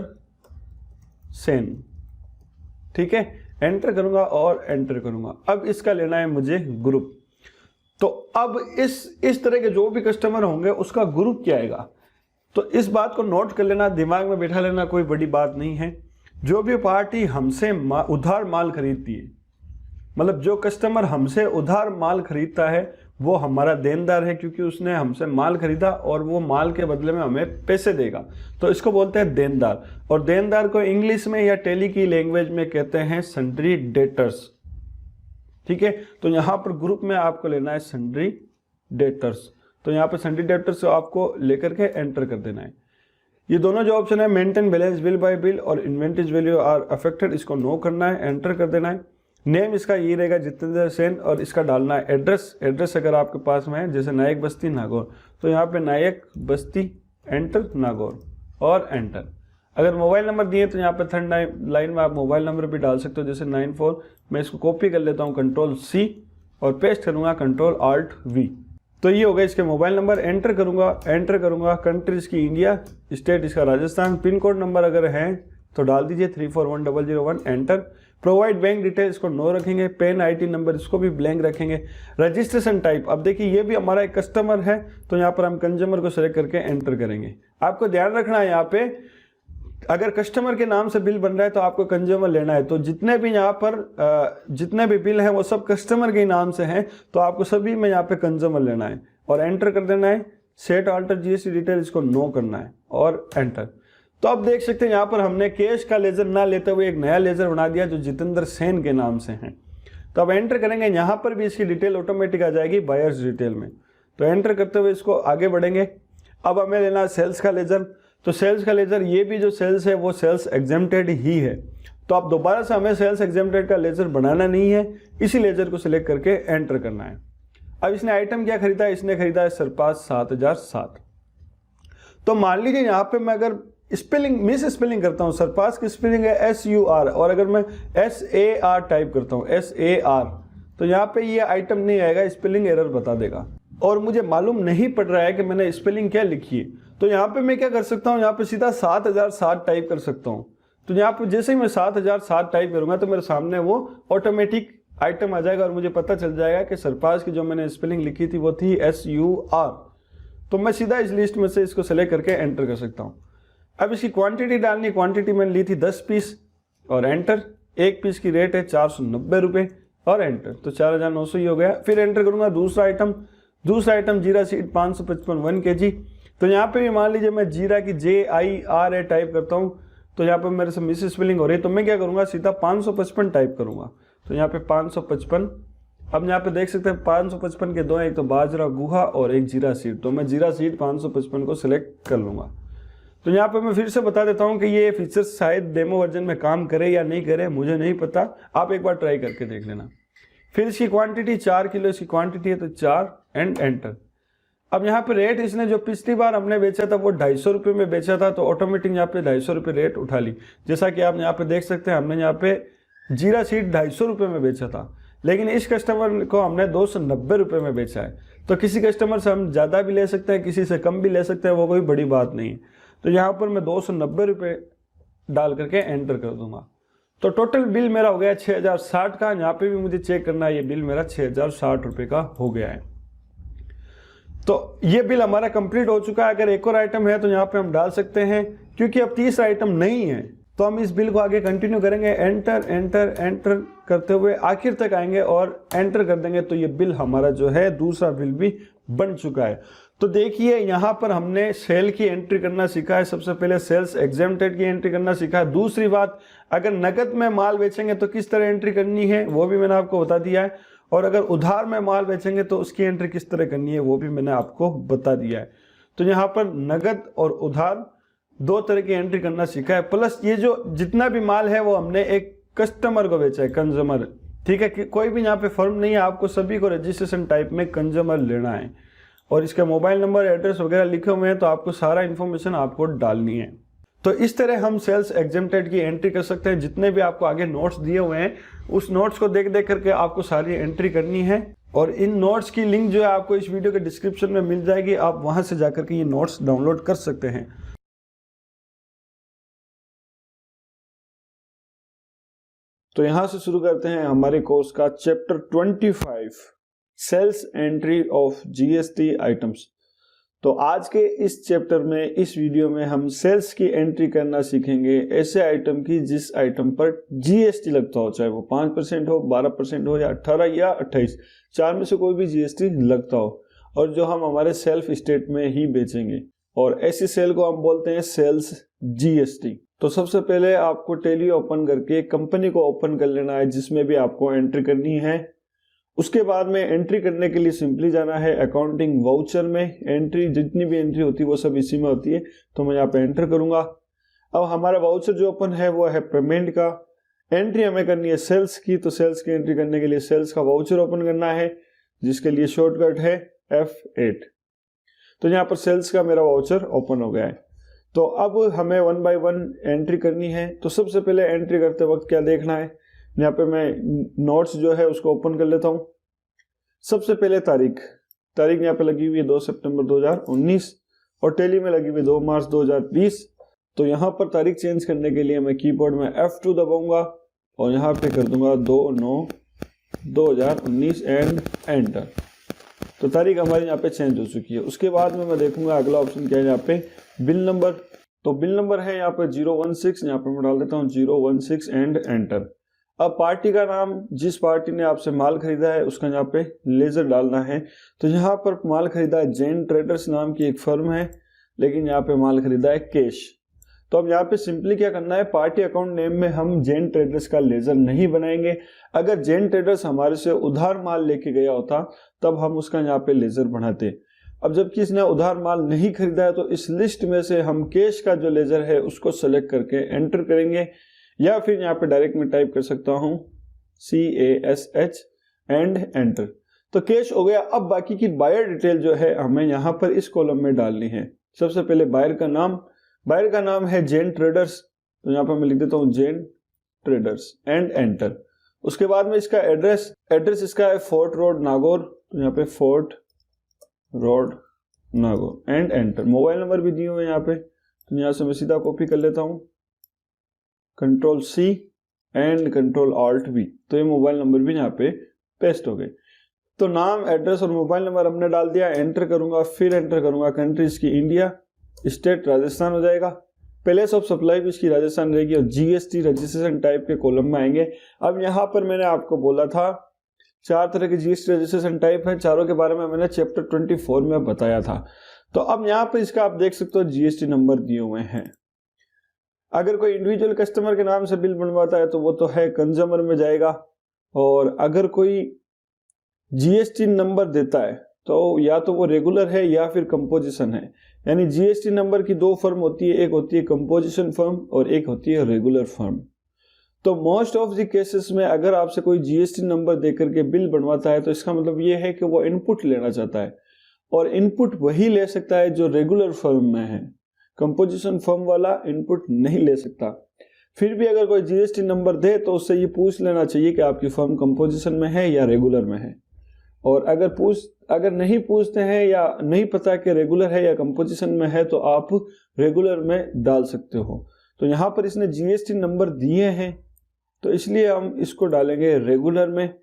सेन, ठीक है। एंटर करूंगा और एंटर करूंगा। अब इसका लेना है मुझे ग्रुप। तो अब इस तरह के जो भी कस्टमर होंगे उसका ग्रुप क्या आएगा, तो इस बात को नोट कर लेना, दिमाग में बैठा लेना, कोई बड़ी बात नहीं है। जो भी पार्टी हमसे उधार माल खरीदती है, मतलब जो कस्टमर हमसे उधार माल खरीदता है वो हमारा देनदार है, क्योंकि उसने हमसे माल खरीदा और वो माल के बदले में हमें पैसे देगा। तो इसको बोलते हैं देनदार। और देनदार को इंग्लिश में या टैली की लैंग्वेज में कहते हैं सन्ड्री डेटर्स, ठीक है। तो यहाँ पर ग्रुप में आपको लेना है सन्ड्री डेटर्स। तो यहाँ पर सन्ड्री डेटर्स आपको लेकर के एंटर कर देना है। ये दोनों जो ऑप्शन है maintain balance bill bye bill और इन्वेंटरीज वैल्यू आर अफेक्टेड, इसको नो करना है, एंटर कर देना है। नेम इसका ये रहेगा जितेंद्र सेन और इसका डालना है एड्रेस अगर आपके पास में है जैसे नायक बस्ती नागौर तो यहाँ पे नायक बस्ती एंटर नागौर और एंटर। अगर मोबाइल नंबर दिए तो यहाँ पे थर्ड लाइन में आप मोबाइल नंबर भी डाल सकते हो जैसे 94। मैं इसको कॉपी कर लेता हूँ Ctrl+C और पेस्ट करूँगा Ctrl+Alt+V। तो ये हो गया इसके मोबाइल नंबर। एंटर करूँगा कंट्री इसकी इंडिया, स्टेट इसका राजस्थान, पिन कोड नंबर अगर है तो डाल दीजिए 341001, एंटर। प्रोवाइड बैंक डिटेल इसको नो रखेंगे, पेन आईटी नंबर इसको भी ब्लैंक रखेंगे। रजिस्ट्रेशन टाइप, अब देखिए ये भी हमारा एक कस्टमर है तो यहाँ पर हम कंज्यूमर को सेलेक्ट करके एंटर करेंगे। आपको ध्यान रखना है यहाँ पे अगर कस्टमर के नाम से बिल बन रहा है तो आपको कंज्यूमर लेना है, तो जितने भी यहाँ पर जितने भी बिल हैं वो सब कस्टमर के नाम से हैं तो आपको सभी में यहाँ पे कंज्यूमर लेना है और एंटर कर देना है। सेट ऑल्टर जीएसटी डिटेल इसको नो करना है और एंटर। तो आप देख सकते हैं यहाँ पर हमने कैश का लेजर ना लेते हुए एक नया लेजर बना दिया जो जितेंद्र सेन के नाम से है। तो अब एंटर करेंगे, यहाँ पर भी इसकी डिटेल ऑटोमेटिक आ जाएगी बायर्स डिटेल में। तो एंटर करते हुए इसको आगे बढ़ेंगे। अब हमें लेना है सेल्स का लेजर, तो सेल्स का लेजर ये भी जो सेल्स है वो सेल्स एग्जेम्प्टेड ही है, तो अब दोबारा से हमें सेल्स एग्जेम्प्टेड का लेजर बनाना नहीं है, इसी लेजर को सिलेक्ट करके एंटर करना है। अब इसने आइटम क्या खरीदा है, इसने खरीदा है सरपास 7007। तो मान लीजिए यहाँ पे मैं अगर स्पेलिंग मिस स्पेलिंग करता हूँ, सरपास की स्पेलिंग है SUR और अगर मैं SAR टाइप करता हूँ SAR तो यहाँ पे ये आइटम नहीं आएगा, स्पेलिंग एरर बता देगा और मुझे मालूम नहीं पड़ रहा है कि मैंने स्पेलिंग क्या लिखी है। तो यहाँ पे मैं क्या कर सकता हूँ, यहाँ पे सीधा 7007 टाइप कर सकता हूँ। तो यहाँ पे जैसे ही मैं 7007 टाइप करूँगा तो मेरे सामने वो ऑटोमेटिक आइटम आ जाएगा और मुझे पता चल जाएगा कि सरपास की जो मैंने स्पेलिंग लिखी थी वो थी SUR। तो मैं सीधा इस लिस्ट में से इसको सेलेक्ट करके एंटर कर सकता हूँ। अब इसकी क्वांटिटी डालनी, क्वांटिटी मैंने ली थी 10 पीस और एंटर। एक पीस की रेट है 490 रुपये और एंटर। तो 4900 ही हो गया। फिर एंटर करूँगा दूसरा आइटम जीरा सीड 555 1 kg। तो यहाँ पे भी मान लीजिए मैं जीरा की JIRA टाइप करता हूँ तो यहाँ पे मेरे से मिस स्पेलिंग हो रही है, तो मैं क्या करूँगा सीधा 555 टाइप करूँगा। तो यहाँ पे 555। अब यहाँ पे देख सकते हैं 555 के दो हैं, एक तो बाजरा गुहा और एक जीरा सीड, तो मैं जीरा सीड 555 को सिलेक्ट कर लूँगा। तो यहाँ पे मैं फिर से बता देता हूँ कि ये फीचर्स शायद डेमो वर्जन में काम करे या नहीं करे, मुझे नहीं पता, आप एक बार ट्राई करके देख लेना। फिर इसकी क्वांटिटी 4 किलो इसकी क्वांटिटी है तो 4 एंड एंटर। अब यहाँ पे रेट इसने जो पिछली बार हमने बेचा था वो 250 रुपये में बेचा था, तो ऑटोमेटिक यहाँ पे 250 रुपये रेट उठा ली। जैसा कि आप यहाँ पे देख सकते हैं हमने यहाँ पे जीरा सीड 250 रुपये में बेचा था, लेकिन इस कस्टमर को हमने 290 रुपये में बेचा है। तो किसी कस्टमर से हम ज़्यादा भी ले सकते हैं, किसी से कम भी ले सकते हैं, वो कोई बड़ी बात नहीं है। तो यहाँ पर मैं 290 रुपये डाल करके एंटर कर दूंगा। तो टोटल बिल मेरा हो गया 6060 का। यहाँ पे भी मुझे चेक करना है, ये बिल मेरा 6060 रुपये का हो गया है। तो ये बिल हमारा कंप्लीट हो चुका है। अगर एक और आइटम है तो यहाँ पे हम डाल सकते हैं, क्योंकि अब तीसरा आइटम नहीं है तो हम इस बिल को आगे कंटिन्यू करेंगे। एंटर एंटर एंटर करते हुए आखिर तक आएंगे और एंटर कर देंगे तो ये बिल हमारा जो है दूसरा बिल भी बन चुका है। तो देखिए यहाँ पर हमने सेल की एंट्री करना सीखा है। सबसे पहले सेल्स एग्जेम्प्टेड की एंट्री करना सीखा है। दूसरी बात, अगर नकद में माल बेचेंगे तो किस तरह एंट्री करनी है वो भी मैंने आपको बता दिया है, और अगर उधार में माल बेचेंगे तो उसकी एंट्री किस तरह करनी है वो भी मैंने आपको बता दिया है। तो यहाँ पर नकद और उधार दो तरह की एंट्री करना सीखा है। प्लस ये जो जितना भी माल है वो हमने एक कस्टमर को बेचा है, कंज्यूमर, ठीक है, कि कोई भी यहाँ पे फर्म नहीं है, आपको सभी को रजिस्ट्रेशन टाइप में कंज्यूमर लेना है और इसका मोबाइल नंबर एड्रेस वगैरह लिखे हुए हैं, तो आपको सारा इन्फॉर्मेशन आपको डालनी है। तो इस तरह हम सेल्स एग्जेम्प्टेड की एंट्री कर सकते हैं। जितने भी आपको आगे नोट्स दिए हुए हैं उस नोट्स को देख देख करके आपको सारी एंट्री करनी है, और इन नोट्स की लिंक जो है आपको इस वीडियो के डिस्क्रिप्शन में मिल जाएगी, आप वहां से जाकर के ये नोट्स डाउनलोड कर सकते हैं। तो यहां से शुरू करते हैं हमारे कोर्स का chapter 25, sales entry of GST items. तो आज के इस चैप्टर में, इस वीडियो में हम सेल्स की एंट्री करना सीखेंगे ऐसे आइटम की जिस आइटम पर जीएसटी लगता हो, चाहे वो 5% हो, 12% हो या 18 या 28, चार में से कोई भी जीएसटी लगता हो, और जो हम हमारे सेल्फ स्टेट में ही बेचेंगे, और ऐसी सेल को हम बोलते हैं सेल्स जीएसटी। तो सबसे पहले आपको टैली ओपन करके कंपनी को ओपन कर लेना है जिसमें भी आपको एंट्री करनी है, उसके बाद में एंट्री करने के लिए सिंपली जाना है अकाउंटिंग वाउचर में। एंट्री जितनी भी एंट्री होती है वो सब इसी में होती है, तो मैं यहाँ पे एंटर करूंगा। अब हमारा वाउचर जो ओपन है वो है पेमेंट का। एंट्री हमें करनी है सेल्स की, तो सेल्स की एंट्री करने के लिए सेल्स का वाउचर ओपन करना है, जिसके लिए शॉर्टकट है F8। तो यहाँ पर सेल्स का मेरा वाउचर ओपन हो गया है। तो अब हमें 1 बाय 1 एंट्री करनी है। तो सबसे पहले एंट्री करते वक्त क्या देखना है, यहाँ पे मैं नोट्स जो है उसको ओपन कर लेता हूँ। सबसे पहले तारीख यहाँ पे लगी हुई है 2 सितंबर 2019 और टैली में लगी हुई 2 मार्च 2020। तो यहाँ पर तारीख चेंज करने के लिए मैं कीबोर्ड में F2 दबाऊंगा और यहाँ पे कर दूंगा 2/9/2019 एंड एंटर। तो तारीख हमारी यहाँ पे चेंज हो चुकी है। उसके बाद में मैं देखूंगा अगला ऑप्शन क्या है, यहाँ पे बिल नंबर। तो बिल नंबर है यहाँ पे 016, यहाँ पे मैं डाल देता हूँ 016 एंड एंटर। अब पार्टी का नाम, जिस पार्टी ने आपसे माल खरीदा है उसका यहाँ पे लेजर डालना है। तो यहाँ पर माल खरीदा है जैन ट्रेडर्स नाम की एक फर्म है, लेकिन यहाँ पे माल खरीदा है कैश। तो अब यहाँ पे सिंपली क्या करना है, पार्टी अकाउंट नेम में हम जैन ट्रेडर्स का लेजर नहीं बनाएंगे। अगर जैन ट्रेडर्स हमारे से उधार माल लेके गया होता तब हम उसका यहाँ पे लेजर बनाते। अब जबकि इसने उधार माल नहीं खरीदा है तो इस लिस्ट में से हम कैश का जो लेजर है उसको सेलेक्ट करके एंटर करेंगे, या फिर यहाँ पे डायरेक्ट में टाइप कर सकता हूँ CASH एंड एंटर। तो कैश हो गया। अब बाकी की बायर डिटेल जो है हमें यहाँ पर इस कॉलम में डालनी है। सबसे पहले बायर का नाम है जैन ट्रेडर्स, तो यहाँ पर मैं लिख देता हूँ जैन ट्रेडर्स एंड एंटर। उसके बाद में इसका एड्रेस इसका है फोर्ट रोड नागौर, तो यहाँ पे fort road Nagaur and enter. Mobile number भी दिए हुए हैं यहाँ पे, तो यहाँ से मैं सीधा कॉपी कर लेता हूँ Ctrl+C एंड Ctrl+Alt+V। तो ये मोबाइल नंबर भी यहाँ पे पेस्ट हो गए। तो नाम, एड्रेस और मोबाइल नंबर हमने डाल दिया। एंटर करूंगा, फिर एंटर करूंगा कंट्रीज की इंडिया, स्टेट राजस्थान हो जाएगा। प्लेस ऑफ सप्लाई भी इसकी राजस्थान रहेगी और GST रजिस्ट्रेशन टाइप के कॉलम में आएंगे। अब यहाँ पर मैंने आपको बोला था 4 तरह के GST रजिस्ट्रेशन टाइप है, चारों के बारे में मैंने चैप्टर 24 में बताया था। तो अब यहाँ पर इसका आप देख सकते हो GST नंबर दिए हुए हैं। अगर कोई इंडिविजुअल कस्टमर के नाम से बिल बनवाता है तो वो तो है कंज्यूमर में जाएगा, और अगर कोई GST नंबर देता है तो या तो वो रेगुलर है या फिर कंपोजिशन है। यानी GST नंबर की 2 फर्म होती है, एक होती है कंपोजिशन फर्म और एक होती है रेगुलर फर्म। तो मोस्ट ऑफ द केसेस में अगर आपसे कोई GST नंबर देकर के बिल बनवाता है तो इसका मतलब ये है कि वो इनपुट लेना चाहता है, और इनपुट वही ले सकता है जो रेगुलर फर्म में है। कंपोजिशन फर्म वाला इनपुट नहीं ले सकता। फिर भी अगर कोई GST नंबर दे तो उससे ये पूछ लेना चाहिए कि आपकी फर्म कंपोजिशन में है या रेगुलर में है। और अगर नहीं पूछते हैं या नहीं पता कि रेगुलर है या कंपोजिशन में है तो आप रेगुलर में डाल सकते हो। तो यहाँ पर इसने GST नंबर दिए हैं तो इसलिए हम इसको डालेंगे रेगुलर में।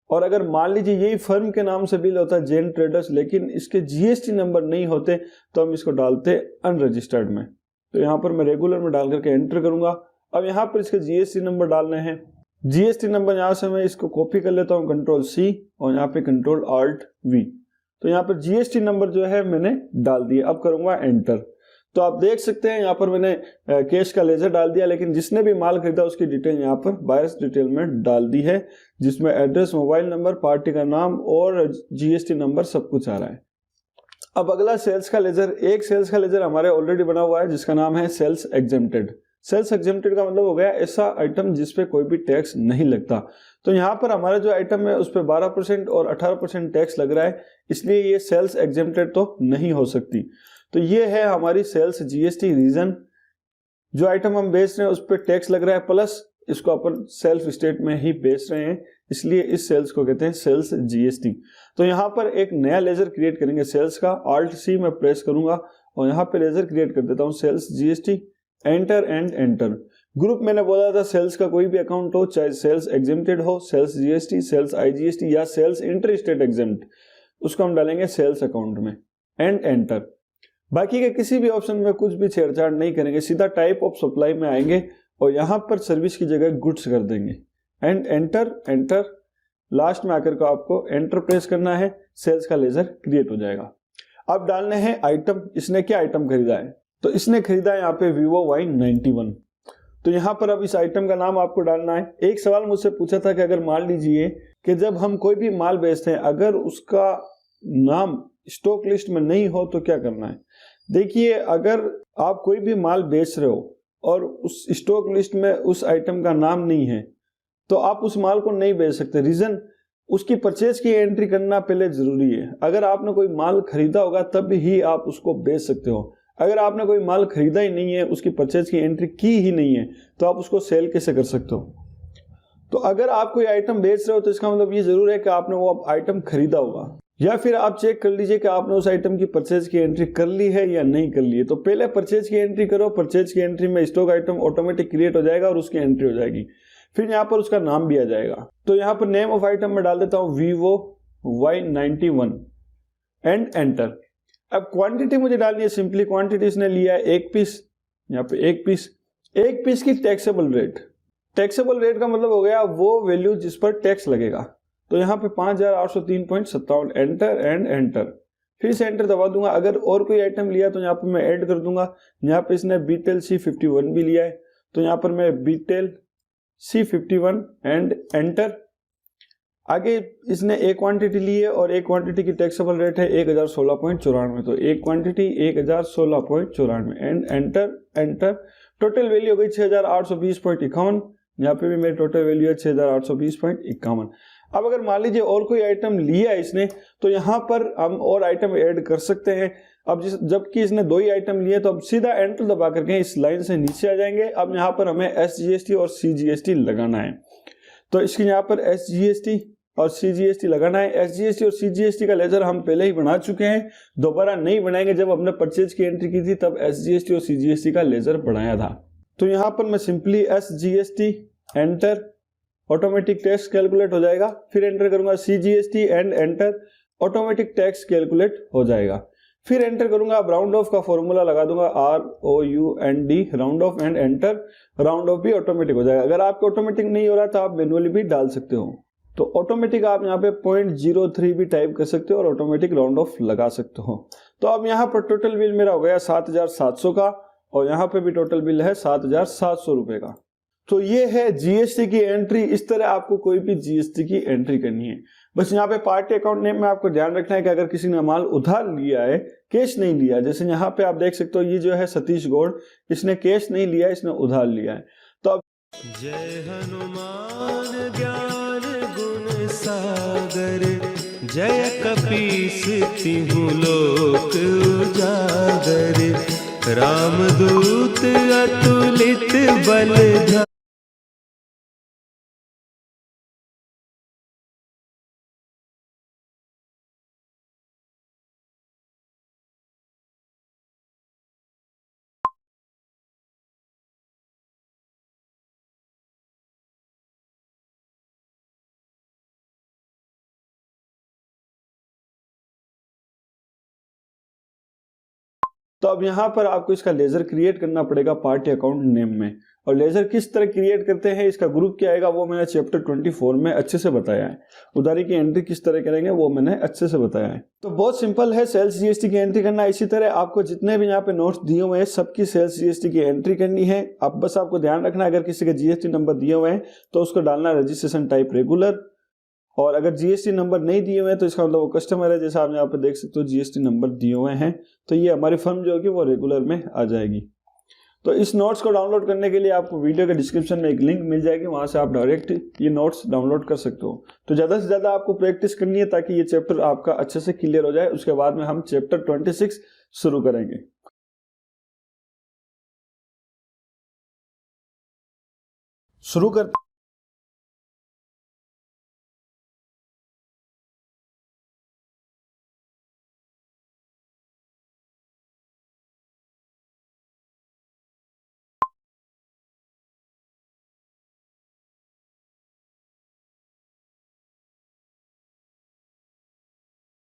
और अगर मान लीजिए यही फर्म के नाम से बिल होता है जैन ट्रेडर्स, लेकिन इसके GST नंबर नहीं होते तो हम इसको डालते अनरजिस्टर्ड में। तो यहाँ पर मैं रेगुलर में डाल करके एंटर करूंगा। अब यहाँ पर इसके GST नंबर डालने हैं। GST नंबर यहाँ से मैं इसको कॉपी कर लेता हूँ Ctrl+C और यहाँ पे Ctrl+Alt+V। तो यहाँ पर GST नंबर जो है मैंने डाल दिया। अब करूंगा एंटर। तो आप देख सकते हैं यहाँ पर मैंने कैश का लेजर डाल दिया, लेकिन जिसने भी माल खरीदा उसकी डिटेल यहाँ पर बायर्स डिटेल में डाल दी है, जिसमें एड्रेस, मोबाइल नंबर, पार्टी का नाम और GST नंबर सब कुछ आ रहा है। अब अगला सेल्स का लेजर। एक सेल्स का लेजर हमारे ऑलरेडी बना हुआ है जिसका नाम है सेल्स एग्जेम्प्टेड। सेल्स एग्जेम्प्टेड का मतलब हो गया ऐसा आइटम जिसपे कोई भी टैक्स नहीं लगता। तो यहाँ पर हमारा जो आइटम है उस पर 12% और 18% टैक्स लग रहा है, इसलिए ये सेल्स एग्जेम्प्टेड तो नहीं हो सकती। तो ये है हमारी सेल्स GST रीजन। जो आइटम हम बेच रहे हैं उस पर टैक्स लग रहा है, प्लस इसको अपन सेल्फ स्टेट में ही बेच रहे हैं, इसलिए इस सेल्स को कहते हैं सेल्स GST। तो यहाँ पर एक नया लेजर क्रिएट करेंगे सेल्स का। Alt+C में प्रेस करूंगा और यहाँ पे लेजर क्रिएट कर देता हूँ sales GST। Enter and enter. Group मैंने बोला था सेल्स का कोई भी अकाउंट हो, चाहे सेल्स एग्जेम्प्टेड हो, सेल्स GST, सेल्स IGST या सेल्स इंटर स्टेट एग्जेम्प्ट, उसको हम डालेंगे सेल्स अकाउंट में एंड एंटर। बाकी के किसी भी ऑप्शन में कुछ भी छेड़छाड़ नहीं करेंगे, सीधा टाइप ऑफ सप्लाई में आएंगे और यहाँ पर सर्विस की जगह गुड्स कर देंगे एंड एंटर एंटर। लास्ट में आकर को आपको एंटर प्रेस करना है, सेल्स का लेजर क्रिएट हो जाएगा। अब डालने हैं आइटम। इसने क्या आइटम खरीदा है, तो इसने खरीदा है यहाँ पे Vivo Y91। तो यहाँ पर अब इस आइटम का नाम आपको डालना है। एक सवाल मुझसे पूछा था कि अगर मान लीजिए कि जब हम कोई भी माल बेचते हैं अगर उसका नाम स्टॉक लिस्ट में नहीं हो तो क्या करना है। देखिए, अगर आप कोई भी माल बेच रहे हो और उस स्टॉक लिस्ट में उस आइटम का नाम नहीं है तो आप उस माल को नहीं बेच सकते। रीजन, उसकी परचेज की एंट्री करना पहले जरूरी है। अगर आपने कोई माल खरीदा होगा तब ही आप उसको बेच सकते हो। अगर आपने कोई माल खरीदा ही नहीं है, उसकी परचेज की एंट्री की ही नहीं है, तो आप उसको सेल कैसे कर सकते हो। तो अगर आप कोई आइटम बेच रहे हो तो इसका मतलब ये जरूर है कि आपने वो आइटम खरीदा होगा, या फिर आप चेक कर लीजिए कि आपने उस आइटम की परचेज की एंट्री कर ली है या नहीं कर ली है। तो पहले परचेज की एंट्री करो, परचेज की एंट्री में स्टॉक आइटम ऑटोमेटिक क्रिएट हो जाएगा और उसकी एंट्री हो जाएगी। फिर यहाँ पर उसका नाम भी आ जाएगा। तो यहाँ पर नेम ऑफ आइटम में डाल देता हूँ Vivo Y91 एंड एंटर। अब क्वांटिटी मुझे डालनी है, सिंपली क्वांटिटी इसने लिया है 1 पीस, यहाँ पे 1 पीस की टैक्सेबल रेट। टैक्सेबल रेट का मतलब हो गया वो वैल्यू जिस पर टैक्स लगेगा। तो यहाँ पे 5803.57, एंटर एंड एंटर। फिर से एंटर दबा दूंगा। अगर और कोई आइटम लिया तो यहाँ पर मैं ऐड कर दूंगा। यहाँ पे इसने बीटेल C51 भी लिया है तो यहाँ पर मैं बीटेल C51 एंड एंटर। आगे इसने एक क्वांटिटी ली है और एक क्वांटिटी की टैक्सेबल रेट है 1016.94। तो एक quantity 1016.94 and enter enter. Total value हो गई 6820.51। यहाँ पे भी मेरी टोटल वैल्यू है 6820.51। अब अगर मान लीजिए और कोई आइटम लिया इसने तो यहाँ पर हम और आइटम ऐड कर सकते हैं। अब जबकि इसने 2 ही आइटम लिए तो अब सीधा एंटर दबा करके इस लाइन से नीचे आ जाएंगे। अब यहाँ पर हमें SGST और CGST लगाना है। तो इसके यहाँ पर SGST और CGST लगाना है। SGST और CGST का लेजर हम पहले ही बना चुके हैं, दोबारा नहीं बनाएंगे। जब हमने परचेज की एंट्री की थी तब SGST और CGST का लेजर बनाया था। तो यहाँ पर मैं simply SGST enter, automatic tax calculate हो जाएगा। फिर एंटर करूंगा CGST and enter, automatic tax calculate हो जाएगा। फिर एंटर करूंगा, अब राउंड ऑफ का फॉर्मूला लगा दूंगा ROUND, round of and enter. Round of भी ऑटोमेटिक हो जाएगा। अगर आपको ऑटोमेटिक नहीं हो रहा तो आप मैनुअली भी डाल सकते हो। तो ऑटोमेटिक आप यहाँ पे 0.03 भी टाइप कर सकते हो और ऑटोमेटिक राउंड ऑफ लगा सकते हो। तो अब यहाँ पर टोटल बिल मेरा हो गया 7700 का और यहाँ पे भी टोटल बिल है 7700 रुपए का। तो ये है GST की एंट्री। इस तरह आपको कोई भी GST की एंट्री करनी है। बस यहाँ पे पार्टी अकाउंट नेम में आपको ध्यान रखना है कि अगर किसी ने माल उधार लिया है, कैश नहीं लिया, जैसे यहाँ पे आप देख सकते हो ये जो है सतीश गौड़, इसने कैश नहीं लिया, इसने उधार लिया है। तो अब जय हनुमान ज्ञान गुण सागर, जय कपीस तिहु लोक उजागर, रामदूत अतुलित बल। तो अब यहाँ पर आपको इसका लेजर क्रिएट करना पड़ेगा पार्टी अकाउंट नेम में। और लेजर किस तरह क्रिएट करते हैं, इसका ग्रुप क्या आएगा, वो मैंने चैप्टर 24 में अच्छे से बताया है। उधारी की एंट्री किस तरह करेंगे वो मैंने अच्छे से बताया है। तो बहुत सिंपल है सेल्स GST की एंट्री करना। इसी तरह आपको जितने भी यहाँ पे नोट्स दिए हुए हैं सबकी सेल्स GST की एंट्री करनी है। अब बस आपको ध्यान रखना, अगर किसी का GST नंबर दिए हुए हैं तो उसको डालना रजिस्ट्रेशन टाइप रेगुलर, और अगर GST नंबर नहीं दिए हुए हैं तो इसका मतलब वो कस्टमर है। जैसा आप यहाँ पे देख सकते हो GST नंबर दिए हुए हैं तो ये हमारी फर्म जो होगी वो रेगुलर में आ जाएगी। तो इस नोट्स को डाउनलोड करने के लिए आपको वीडियो के डिस्क्रिप्शन में एक लिंक मिल जाएगी, वहां से आप डायरेक्ट ये नोट्स डाउनलोड कर सकते हो। तो ज़्यादा से ज़्यादा आपको प्रैक्टिस करनी है ताकि ये चैप्टर आपका अच्छे से क्लियर हो जाए। उसके बाद में हम चैप्टर 26 शुरू करेंगे। शुरू कर